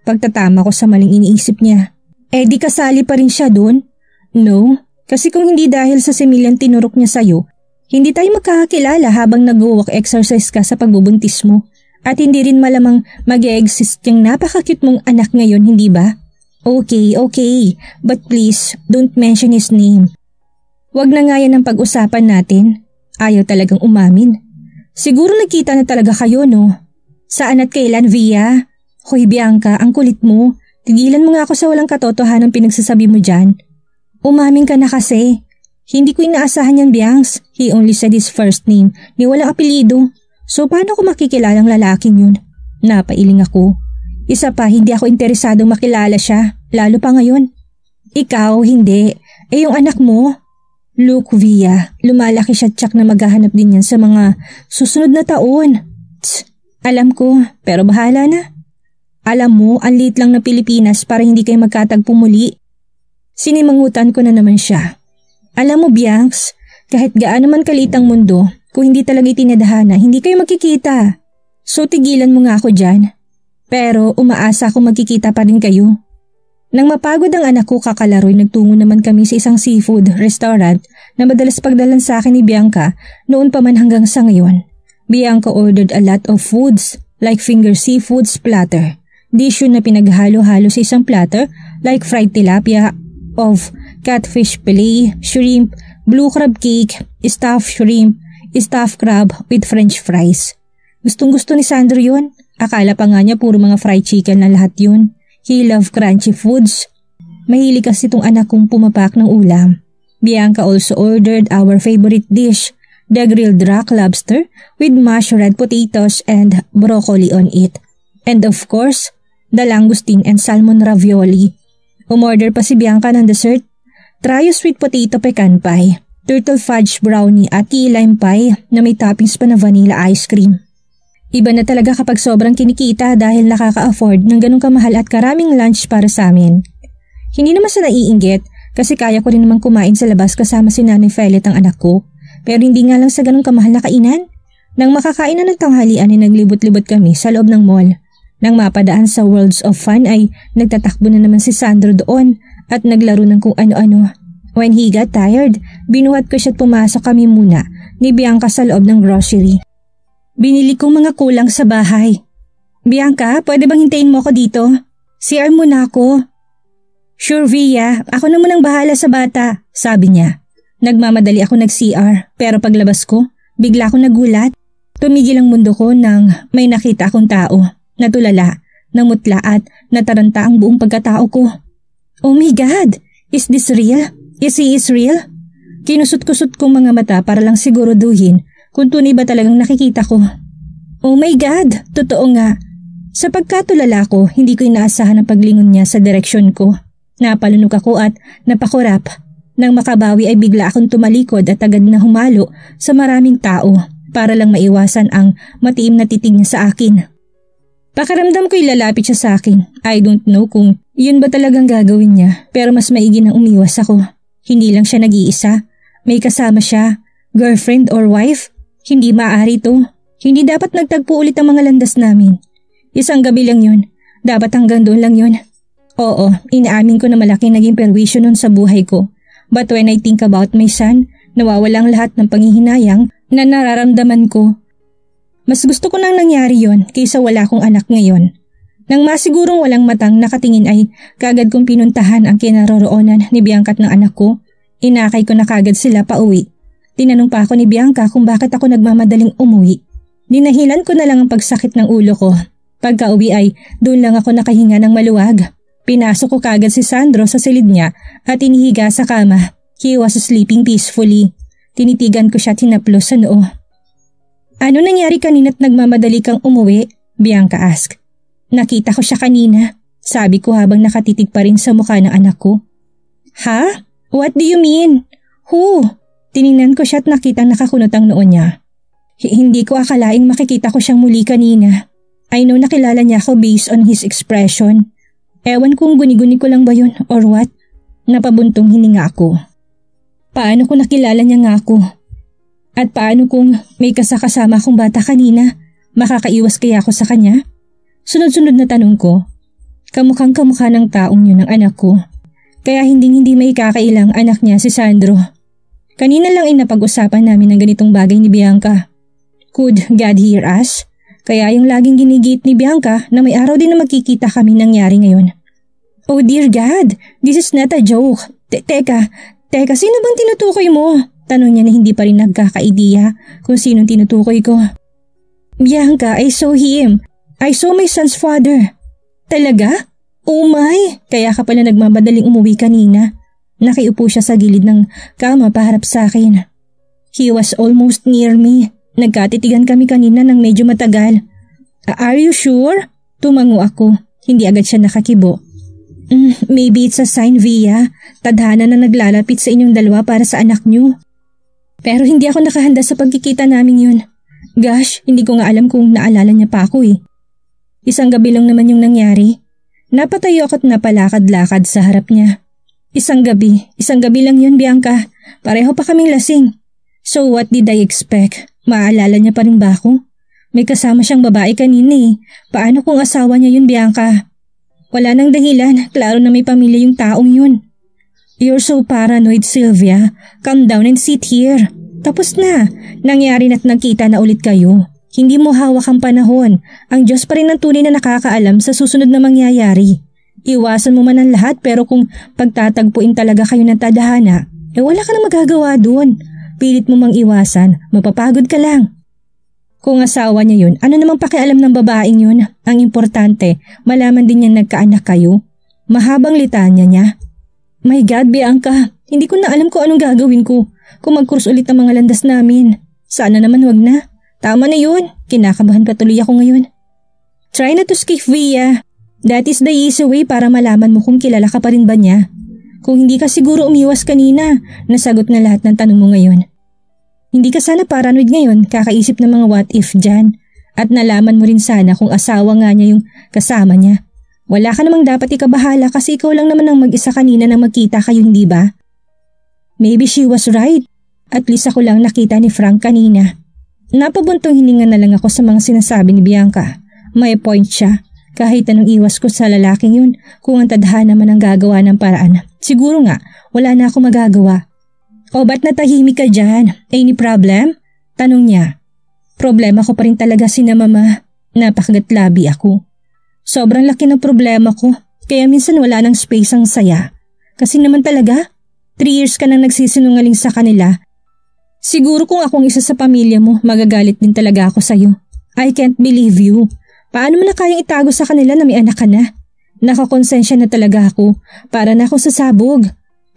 Pagtatama ko sa maling iniisip niya. Di kasali pa rin siya dun?" "No, kasi kung hindi dahil sa similyang tinurok niya sa'yo, hindi tayo magkakakilala habang nag-walk exercise ka sa pagbubuntis mo. At hindi rin malamang mag-e-exist yung napaka-cute mong anak ngayon, hindi ba?" Okay. But please, don't mention his name." "Wag na nga yan ang pag-usapan natin." Ayaw talagang umamin. "Siguro nagkita na talaga kayo, no?" "Saan at kailan, Via?" "Hoy Bianca, ang kulit mo. Tigilan mo nga ako sa walang katotohanan pinagsasabi mo dyan." "Umamin ka na kasi." "Hindi ko inaasahan yan, Bianx. He only said his first name, ni walang apelido. So paano ko makikilalang lalaking yun?" Napailing ako. Isa pa, hindi ako interesadong makilala siya, lalo pa ngayon. "Ikaw, hindi. Yung anak mo?" "Look, Via, lumalaki siya tsak na maghahanap din yan sa mga susunod na taon." "Tsk, alam ko, pero bahala na." "Alam mo, ang liit lang na Pilipinas para hindi kayo magkatagpo muli." Sinimangutan ko na naman siya. "Alam mo, Bianx, kahit gaano man kaliit ang mundo, kung hindi talaga itinadhana, hindi kayo magkikita. So tigilan mo nga ako dyan." Pero umaasa akong magkikita pa rin kayo. Nang mapagod ang anak ko kakalaroy, nagtungo naman kami sa isang seafood restaurant na madalas pagdalan sa akin ni Bianca noon pa man hanggang sa ngayon. Bianca ordered a lot of foods like finger seafoods platter. Dish yun na pinaghalo-halo sa isang platter like fried tilapia of catfish fillet, shrimp, blue crab cake, stuffed shrimp, stuffed crab with french fries. Gustong-gusto ni Sandro yun. Akala pa nga niya puro mga fried chicken na lahat yun. He loved crunchy foods. Mahilig kasi itong anak kong pumapak ng ulam. Bianca also ordered our favorite dish, the grilled rock lobster with mashed red potatoes and broccoli on it. And of course, the langoustine and salmon ravioli. Umorder pa si Bianca ng dessert, trio sweet potato pecan pie, turtle fudge brownie at key lime pie na may toppings pa na vanilla ice cream. Iba na talaga kapag sobrang kinikita dahil nakaka-afford ng ganong kamahal at karaming lunch para sa amin. Hindi naman sa naiinggit kasi kaya ko rin naman kumain sa labas kasama si Nanay Felet ang anak ko. Pero hindi nga lang sa ganong kamahal na kainan. Nang makakain na ng tanghalian ay naglibot-libot kami sa loob ng mall. Nang mapadaan sa Worlds of Fun ay nagtatakbo na naman si Sandro doon at naglaro ng kung ano-ano. When he got tired, binuhat ko siya at pumasok kami muna ni Bianca sa loob ng grocery. Binili kong mga kulang sa bahay. Bianca, pwede bang hintayin mo ako dito? CR muna ako. Sure, Via. Ako naman ang bahala sa bata, sabi niya. Nagmamadali ako nag-CR pero paglabas ko, bigla akong nagulat. Tumigil ang mundo ko nang may nakita akong tao. Natulala, namutla at nataranta ang buong pagkatao ko. Oh my God! Is this real? Is he real? Kinusot-kusot kong mga mata para lang siguraduhin kung tunay ba talagang nakikita ko. Oh my God! Totoo nga. Sa pagkatulala ko, hindi ko inaasahan ang paglingon niya sa direksyon ko. Napalunog ako at napakurap. Nang makabawi ay bigla akong tumalikod at agad na humalo sa maraming tao para lang maiwasan ang matiim na titig niya sa akin. Pakiramdam ko'y lalapit siya sa akin. I don't know kung yun ba talagang gagawin niya pero mas maigi nang umiwas ako. Hindi lang siya nag-iisa. May kasama siya. Girlfriend or wife? Hindi maaari to. Hindi dapat nagtagpo ulit ang mga landas namin. Isang gabi lang yun. Dapat hanggang doon lang yun. Oo, inaamin ko na malaking naging perwisyo nun sa buhay ko. But when I think about my son, nawawalang lahat ng panghihinayang na nararamdaman ko. Mas gusto ko nang nangyari yon kaysa wala akong anak ngayon. Nang masigurong walang matang nakatingin ay kagad kong pinuntahan ang kinaroroonan ni Bianca at ng anak ko. Inakay ko na kagad sila pauwi. Tinanong pa ako ni Bianca kung bakit ako nagmamadaling umuwi. Dinahilan ko na lang ang pagsakit ng ulo ko. Pagka-uwi ay doon lang ako nakahinga ng maluwag. Pinasok ko kagad si Sandro sa silid niya at inihiga sa kama. He was sleeping peacefully. Tinitigan ko siya at hinaplos sa noo. Ano nangyari kanina't nagmamadali kang umuwi? Bianca asked. Nakita ko siya kanina. Sabi ko habang nakatitig pa rin sa mukha ng anak ko. Ha? What do you mean? Who? Tiningnan ko siya at nakitang nakakunot ang noo niya. Hindi ko akalaing makikita ko siyang muli kanina. I know nakilala niya ako based on his expression. Ewan kung guni-guni ko lang ba yun or what? Napabuntong hininga ako. Paano ko nakilala niya nga ako? At paano kung may kasakasama akong bata kanina? Makakaiwas kaya ako sa kanya? Sunod-sunod na tanong ko. Kamukhang kamukha ng taong yun ng anak ko. Kaya hindi may kakailang anak niya si Sandro. Kanina lang ay napag-usapan namin ng ganitong bagay ni Bianca. Could God hear us? Kaya yung laging ginigit ni Bianca na may araw din na magkikita kami nangyari ngayon. Oh dear God, this is not a joke. Teka, sino bang tinutukoy mo? Tanong niya na hindi pa rin nagkaka-idea kung sinong tinutukoy ko. Bianca, I saw him. I saw my son's father. Talaga? Oh my! Kaya ka pala nagmamadaling umuwi kanina. Nakiupo siya sa gilid ng kama paharap sa akin. He was almost near me. Nagkatitigan kami kanina ng medyo matagal. Are you sure? Tumango ako. Hindi agad siya nakakibo. Maybe it's a sign, Via. Tadhana na naglalapit sa inyong dalawa para sa anak niyo. Pero hindi ako nakahanda sa pagkikita namin yun. Gosh, hindi ko nga alam kung naalala niya pa ako eh. Isang gabi lang naman yung nangyari. Napatayo ako at napalakad-lakad sa harap niya. Isang gabi lang yun, Bianca. Pareho pa kaming lasing. So what did I expect? Maalala niya pa rin ba ako? May kasama siyang babae kanina eh. Paano kung asawa niya yun, Bianca? Wala nang dahilan, klaro na may pamilya yung taong yun. You're so paranoid, Sylvia. Calm down and sit here. Tapos na. Nangyari na't nagkita na ulit kayo. Hindi mo hawak ang panahon. Ang Diyos pa rin ang tunay na nakakaalam sa susunod na mangyayari. Iwasan mo man ang lahat pero kung pagtatagpuin talaga kayo ng tadhana, wala ka nang magagawa doon. Pilit mo mang iwasan, mapapagod ka lang. Kung asawa niya yun, ano namang pakialam ng babaeng yun? Ang importante, malaman din niyang nagkaanak kayo. Mahabang litanya niya. My God, Bianca, hindi ko na alam kung anong gagawin ko kung mag-course ulit ang mga landas namin. Sana naman wag na. Tama na yun, kinakabahan patuloy ako ngayon. Try na to skip via. That is the easy way para malaman mo kung kilala ka pa rin ba niya. Kung hindi ka siguro umiwas kanina, nasagot na lahat ng tanong mo ngayon. Hindi ka sana paranoid ngayon, kakaisip ng mga what if dyan. At nalaman mo rin sana kung asawa nga niya yung kasama niya. Wala ka namang dapat ikabahala kasi ikaw lang naman ang mag-isa kanina nang magkita kayo, hindi ba? Maybe she was right. At least ako lang nakita ni Frank kanina. Napabuntong hininga na lang ako sa mga sinasabi ni Bianca. May point siya. Kahit anong iwas ko sa lalaking yun, kung ang tadhana naman ang gagawa ng paraan. Siguro nga, wala na ako magagawa. O ba't natahimik ka dyan? Any problem? Tanong niya. Problema ko pa rin talaga sina mama. Napakagatlabi ako. Sobrang laki ng problema ko, kaya minsan wala nang space ang saya. Kasi naman talaga, 3 years ka nang nagsisinungaling sa kanila. Siguro kung akong isa sa pamilya mo, magagalit din talaga ako sa'yo. I can't believe you. Paano mo na kayang itago sa kanila na may anak ka na? Nakakonsensya na talaga ako, para na akong sasabog.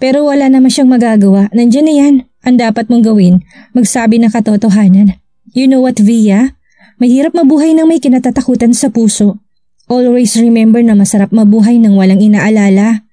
Pero wala naman siyang magagawa, nandyan na yan. Ang dapat mong gawin, magsabi ng katotohanan. You know what, Via? Mahirap mabuhay ng may kinatatakutan sa puso. Always remember na masarap mabuhay ng walang inaalala.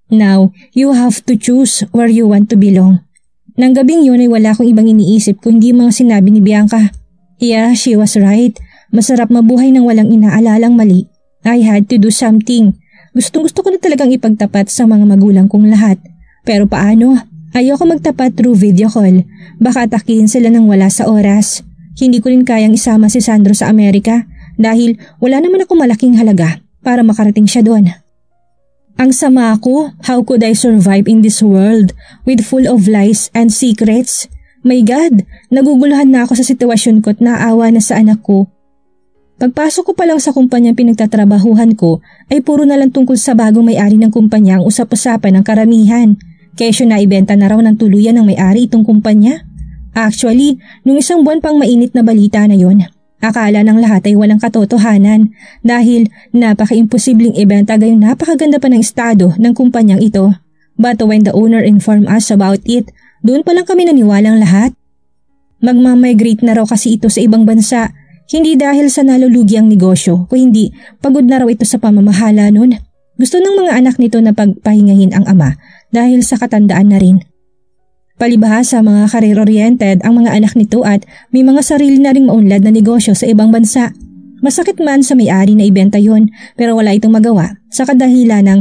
Now, you have to choose where you want to belong. Nang gabing yun ay wala akong ibang iniisip kung hindi mga sinabi ni Bianca. Yeah, she was right. Masarap mabuhay ng walang inaalalang mali. I had to do something. Gustong-gusto ko na talagang ipagtapat sa mga magulang kong lahat. Pero paano? Ayoko magtapat through video call. Baka atakihin sila nang wala sa oras. Hindi ko rin kayang isama si Sandro sa Amerika dahil wala naman ako malaking halaga para makarating siya doon. Ang sama ko, how could I survive in this world with full of lies and secrets? My God, naguguluhan na ako sa sitwasyon ko at naawa na sa anak ko. Pagpasok ko pa lang sa kumpanyang pinagtatrabahuhan ko ay puro na lang tungkol sa bagong may-ari ng kumpanya ang usap-usapan ng karamihan. Kesyo na ibenta na raw ng tuluyan ng may-ari itong kumpanya. Actually, nung isang buwan pang mainit na balita na yon, akala ng lahat ay walang katotohanan dahil napaka-imposibleng ibenta gayong napakaganda pa ng estado ng kumpanyang ito. But when the owner informed us about it, doon pa lang kami naniwalang lahat. Magmamigrate na raw kasi ito sa ibang bansa. Hindi dahil sa nalulugi ang negosyo, kundi pagod na raw ito sa pamamahala nun. Gusto ng mga anak nito na pagpahingahin ang ama dahil sa katandaan na rin. Palibhasa mga career-oriented ang mga anak nito at may mga sarili na ring maunlad na negosyo sa ibang bansa. Masakit man sa may-ari na ibenta yon pero wala itong magawa sa kadahilan ng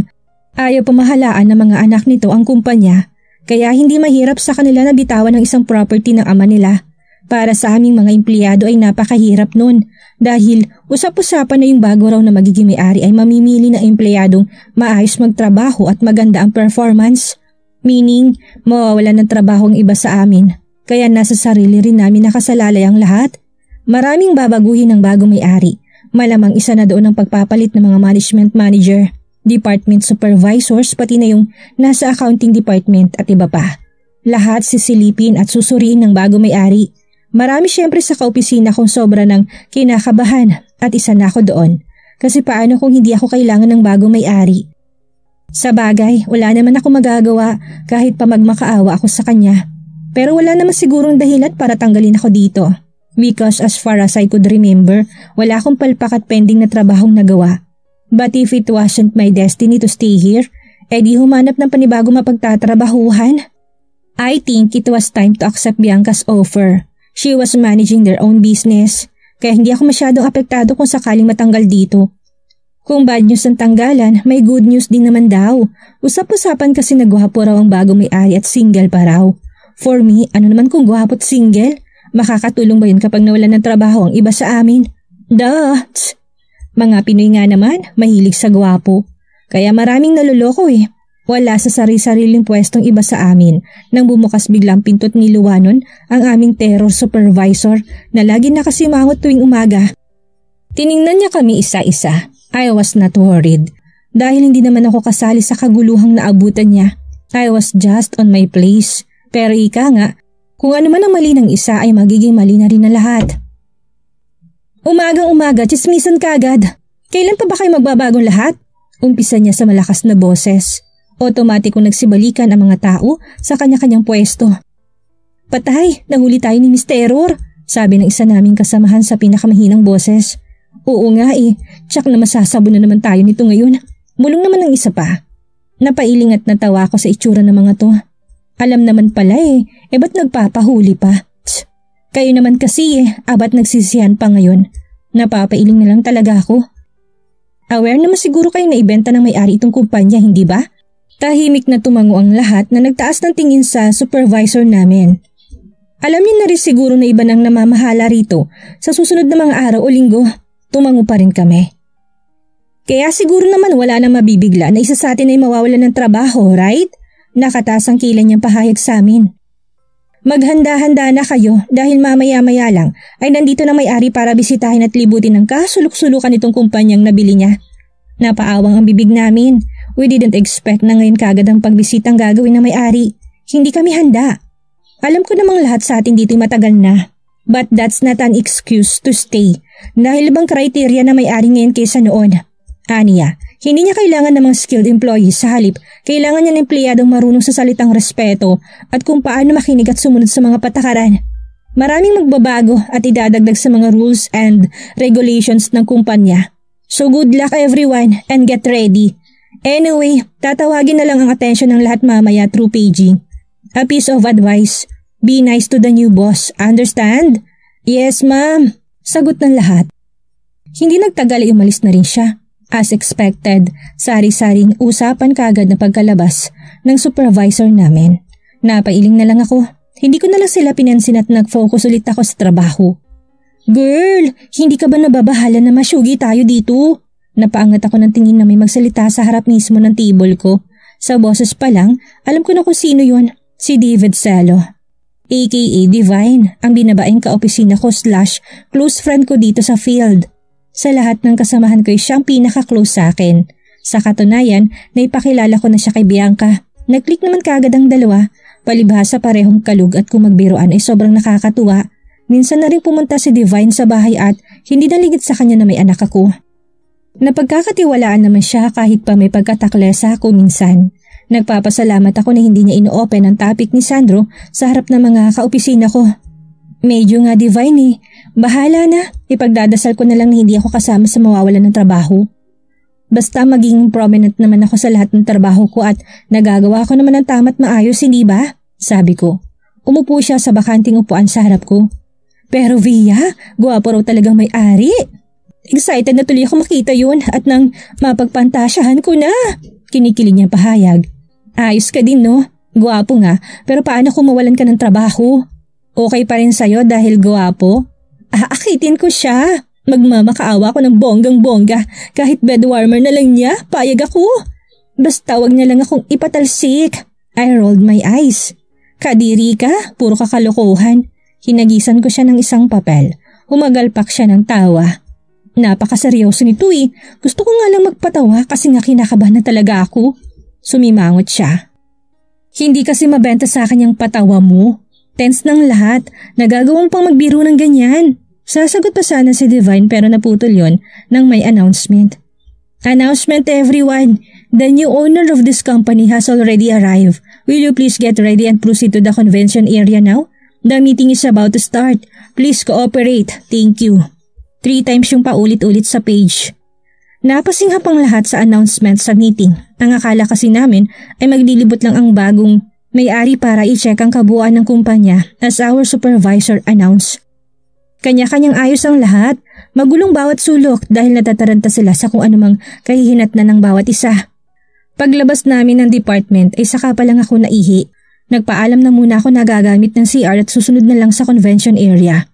ayaw pamahalaan ng mga anak nito ang kumpanya kaya hindi mahirap sa kanila na bitawan ng isang property ng ama nila. Para sa aming mga empleyado ay napakahirap nun dahil usap-usapan na yung bago raw na magiging may-ari ay mamimili na empleyadong maayos magtrabaho at maganda ang performance. Meaning, mawawalan ng trabaho ang iba sa amin. Kaya nasa sarili rin namin nakasalalay ang lahat. Maraming babaguhin ng bagong may-ari. Malamang isa na doon ang pagpapalit ng mga management manager, department supervisors pati na yung nasa accounting department at iba pa. Lahat sisilipin at susuriin ng bagong may-ari. Marami siyempre sa kaopisina kong sobra ng kinakabahan at isa na ako doon. Kasi paano kung hindi ako kailangan ng bagong may-ari? Sa bagay, wala naman ako magagawa kahit pa magmakaawa ako sa kanya. Pero wala naman sigurong dahilan para tanggalin ako dito. Because as far as I could remember, wala akong palpak at pending na trabahong nagawa. But if it wasn't my destiny to stay here, edi humanap ng panibagong mapagtatrabahuhan. I think it was time to accept Bianca's offer. She was managing their own business, kaya hindi ako masyadong apektado kung sakaling matanggal dito. Kung bad news ang tanggalan, may good news din naman daw. Usap-usapan kasi na gwapo raw ang bagong may-ari at single pa raw. For me, ano naman kung gwapo at single? Makakatulong ba yun kapag nawalan ng trabaho ang iba sa amin? Mga Pinoy nga naman, mahilig sa gwapo. Kaya maraming naloloko eh. Wala sa sari-sariling pwestong iba sa amin nang bumukas biglang pintot ni Luwanon ang aming terror supervisor na lagi nakasimangot tuwing umaga. Tiningnan niya kami isa-isa. I was not worried. Dahil hindi naman ako kasali sa kaguluhang naabutan niya. I was just on my place. Pero ika nga, kung ano man ang mali ng isa ay magiging mali na rin na lahat. Umagang-umaga, tsismisan ka agad. Kailan pa ba kayo magbabagong lahat? Umpisa niya sa malakas na boses. Otomatikong nagsibalikan ang mga tao sa kanya-kanyang pwesto. Patay, nahuli tayo ni Miss Terror, sabi ng isa naming kasamahan sa pinakamahinang boses. Oo nga eh, tsak na masasabo na naman tayo nito ngayon. Bulong naman ng isa pa. Napailing at natawa ko sa itsura ng mga to. Alam naman pala ba't nagpapahuli pa? Kayo naman kasi abat nagsisihan pa ngayon. Napapailing na lang talaga ako. Aware naman siguro kayo na ibenta ng may-ari itong kumpanya, hindi ba? Tahimik na tumango ang lahat na nagtaas ng tingin sa supervisor namin. Alam niyo na rin siguro na iba nang namamahala rito. Sa susunod na mga araw o linggo, tumango pa rin kami. Kaya siguro naman wala nang mabibigla na isa sa atin ay mawawalan ng trabaho, right? Nakataas ang kilay niyang pahayag sa amin. Maghanda-handa na kayo dahil mamaya-maya lang ay nandito na may-ari para bisitahin at libutin ang kasuluk-sulukan itong kumpanyang nabili niya. Napaawang ang bibig namin. We didn't expect na ngayon kagad ang pagbisitang gagawin ng may-ari. Hindi kami handa. Alam ko namang lahat sa atin dito'y matagal na. But that's not an excuse to stay. Dahil ibang kriteria na may-ari ngayon kaysa noon. Aniya, hindi niya kailangan ng mga skilled employees sa halip. Kailangan niya ng empleyadong marunong sa salitang respeto at kung paano makinig at sumunod sa mga patakaran. Maraming magbabago at idadagdag sa mga rules and regulations ng kumpanya. So good luck everyone and get ready. Anyway, tatawagin na lang ang atensyon ng lahat mamaya through paging. A piece of advice, be nice to the new boss, understand? Yes ma'am, sagot ng lahat. Hindi nagtagal ay umalis na rin siya. As expected, sari-saring usapan kaagad na pagkalabas ng supervisor namin. Napailing na lang ako, hindi ko na lang sila pinansin at nag-focus ulit ako sa trabaho. Girl, hindi ka ba nababahala na masyugi tayo dito? Napaangat ako ng tingin na may magsalita sa harap mismo ng table ko. Sa boses pa lang, alam ko na kung sino yun. Si David Salo. A.K.A. Divine, ang binabaeng kaopisina ko / close friend ko dito sa field. Sa lahat ng kasamahan ko siyang pinaka-close sa akin. Sa katunayan, naipakilala ko na siya kay Bianca. Nag-click naman kaagad ang dalawa. Palibhasa parehong kalug at kung magbiruan ay sobrang nakakatuwa. Minsan na rin pumunta si Divine sa bahay at hindi naligid sa kanya na may anak ako. Napagkakatiwalaan naman siya kahit pa may pagkataklesa ako minsan. Nagpapasalamat ako na hindi niya ino-open ang topic ni Sandro sa harap ng mga kaopisina ko. Medyo nga Divine bahala na, ipagdadasal ko na lang na hindi ako kasama sa mawawalan ng trabaho. Basta maging prominent naman ako sa lahat ng trabaho ko at nagagawa ko naman ng tama't maayos, hindi ba? Sabi ko. Umupo siya sa bakanting upuan sa harap ko. Pero Via, gwapo raw talagang may-ari. Excited na tuloy ako makita yun at nang mapagpantasyahan ko na. Kinikilig niya pahayag. Ayos ka din no? Gwapo nga, pero paano kung mawalan ka ng trabaho? Okay pa rin sa'yo dahil gwapo? Aakitin ko siya. Magmamakaawa ko ng bonggang-bongga. Kahit bedwarmer na lang niya, payag ako. Basta wag niya lang akong ipatalsik. I rolled my eyes. Kadiri ka, puro kakalokohan. Hinagisan ko siya ng isang papel. Humagalpak siya ng tawa. Napakaseryoso nito eh. Gusto ko nga lang magpatawa kasi nga kinakabahan na talaga ako. Sumimangot siya. Hindi kasi mabenta sa akin yung patawa mo. Tense ng lahat. Nagagawang pang magbiro ng ganyan. Sasagot pa sana si Divine pero naputol yon nang may announcement. Announcement everyone! The new owner of this company has already arrived. Will you please get ready and proceed to the convention area now? The meeting is about to start. Please cooperate. Thank you. 3 times yung paulit-ulit sa page. Napasinghap ang lahat sa announcement sa meeting. Ang akala kasi namin ay maglilibot lang ang bagong may-ari para i-check ang kabuuan ng kumpanya as our supervisor announced. Kanya-kanyang ayos ang lahat. Magulong bawat sulok dahil natataranta sila sa kung anumang kahihinatnan ng bawat isa. Paglabas namin ng department ay saka pa lang ako naihi. Nagpaalam na muna ako na gagamit ng CR at susunod na lang sa convention area.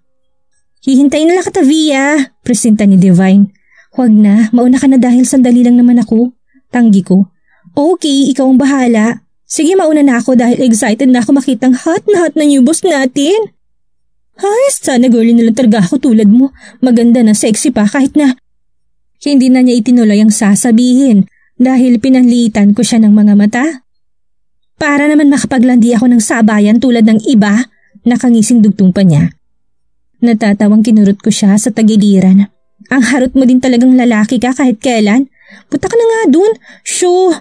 Hihintayin na lang kita, Via, presenta ni Divine. Huwag na, mauna ka na dahil sandali lang naman ako. Tanggi ko. Okay, ikaw ang bahala. Sige, mauna na ako dahil excited na ako makitang hot na new boss natin. Ay, sana girly na lang talaga ako tulad mo. Maganda na, sexy pa kahit na. Hindi na niya itinuloy ang sasabihin dahil pinanlitan ko siya ng mga mata. Para naman makapaglandi ako ng sabayan tulad ng iba, nakangising dugtong pa niya. Natatawang kinurot ko siya sa tagiliran. Ang harot mo din talagang lalaki ka kahit kailan. Punta ka na nga dun. Shoo!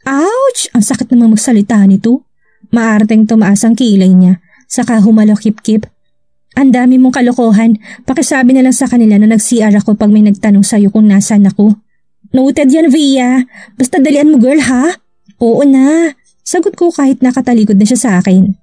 Ouch! Ang sakit naman magsalita nito. Maarteng tumaas ang kilay niya, saka humalo kip-kip. Ang dami mong kalokohan, pakisabi na lang sa kanila na nag-CR ako pag may nagtanong sa'yo kung nasaan ako. Noted yan, Via. Basta dalian mo, girl, ha? Oo na. Sagot ko kahit nakatalikod na siya sa akin.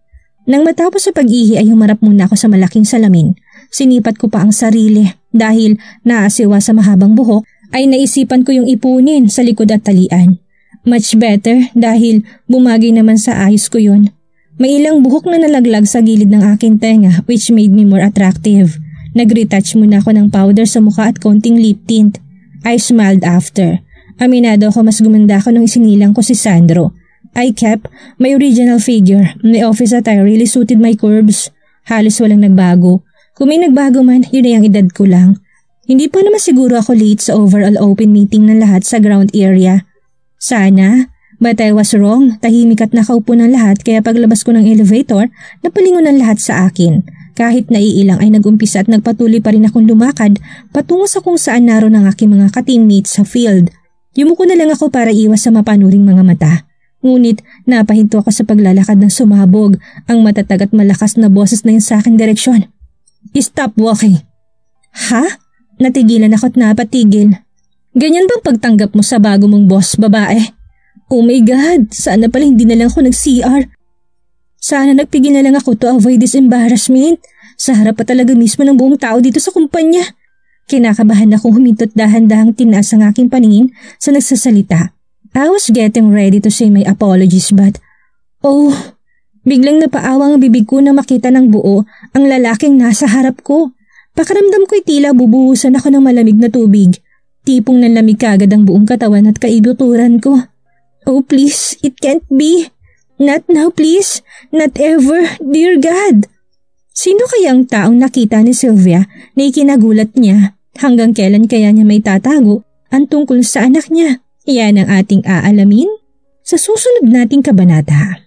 Nang matapos sa pag-ihi ay humarap muna ako sa malaking salamin. Sinipat ko pa ang sarili dahil naasiwa sa mahabang buhok ay naisipan ko yung ipunin sa likod at talian. Much better dahil bumagay naman sa ayos ko yun. May ilang buhok na nalaglag sa gilid ng aking tenga which made me more attractive. Nag-retouch muna ako ng powder sa mukha at konting lip tint. I smiled after. Aminado ako mas gumanda ako nung isinilang ko si Sandro. I kept my original figure. My office attire really suited my curves. Halos walang nagbago. Kung may nagbago man, yun ay ang edad ko lang. Hindi pa naman siguro ako late sa overall open meeting ng lahat sa ground area. Sana, but I was wrong. Tahimik at nakaupo ng lahat kaya paglabas ko ng elevator, napalingon ng lahat sa akin. Kahit naiilang ay nag-umpisa at nagpatuloy pa rin akong lumakad patungo sa kung saan naroon ang aking mga ka-teammates sa field. Yumuko na lang ako para iwas sa mapanuring mga mata. Ngunit napahinto ako sa paglalakad ng sumabog ang matatag at malakas na boses na yun sa aking direksyon. Stop walking. Ha? Natigilan ako at napatigil. Ganyan bang pagtanggap mo sa bago mong boss, babae? Oh my God, sana pala hindi na lang ako nag-CR. Sana nagpigil na lang ako to avoid this embarrassment. Sa harap pa talaga mismo ng buong tao dito sa kumpanya. Kinakabahan akong humintot dahan-dahang tinaas ang aking paningin sa nagsasalita. I was getting ready to say my apologies but... Oh, biglang napaawang ang bibig ko na makita ng buo ang lalaking nasa harap ko. Pakiramdam ko'y tila bubuhusan ako ng malamig na tubig. Tipong nanlamig kagad ang buong katawan at kaibuturan ko. Oh please, it can't be. Not now please. Not ever, dear God. Sino kayang taong nakita ni Sylvia na ikinagulat niya? Hanggang kailan kaya niya may tatago ang tungkol sa anak niya? Iyan ang ating aalamin sa susunod nating kabanata.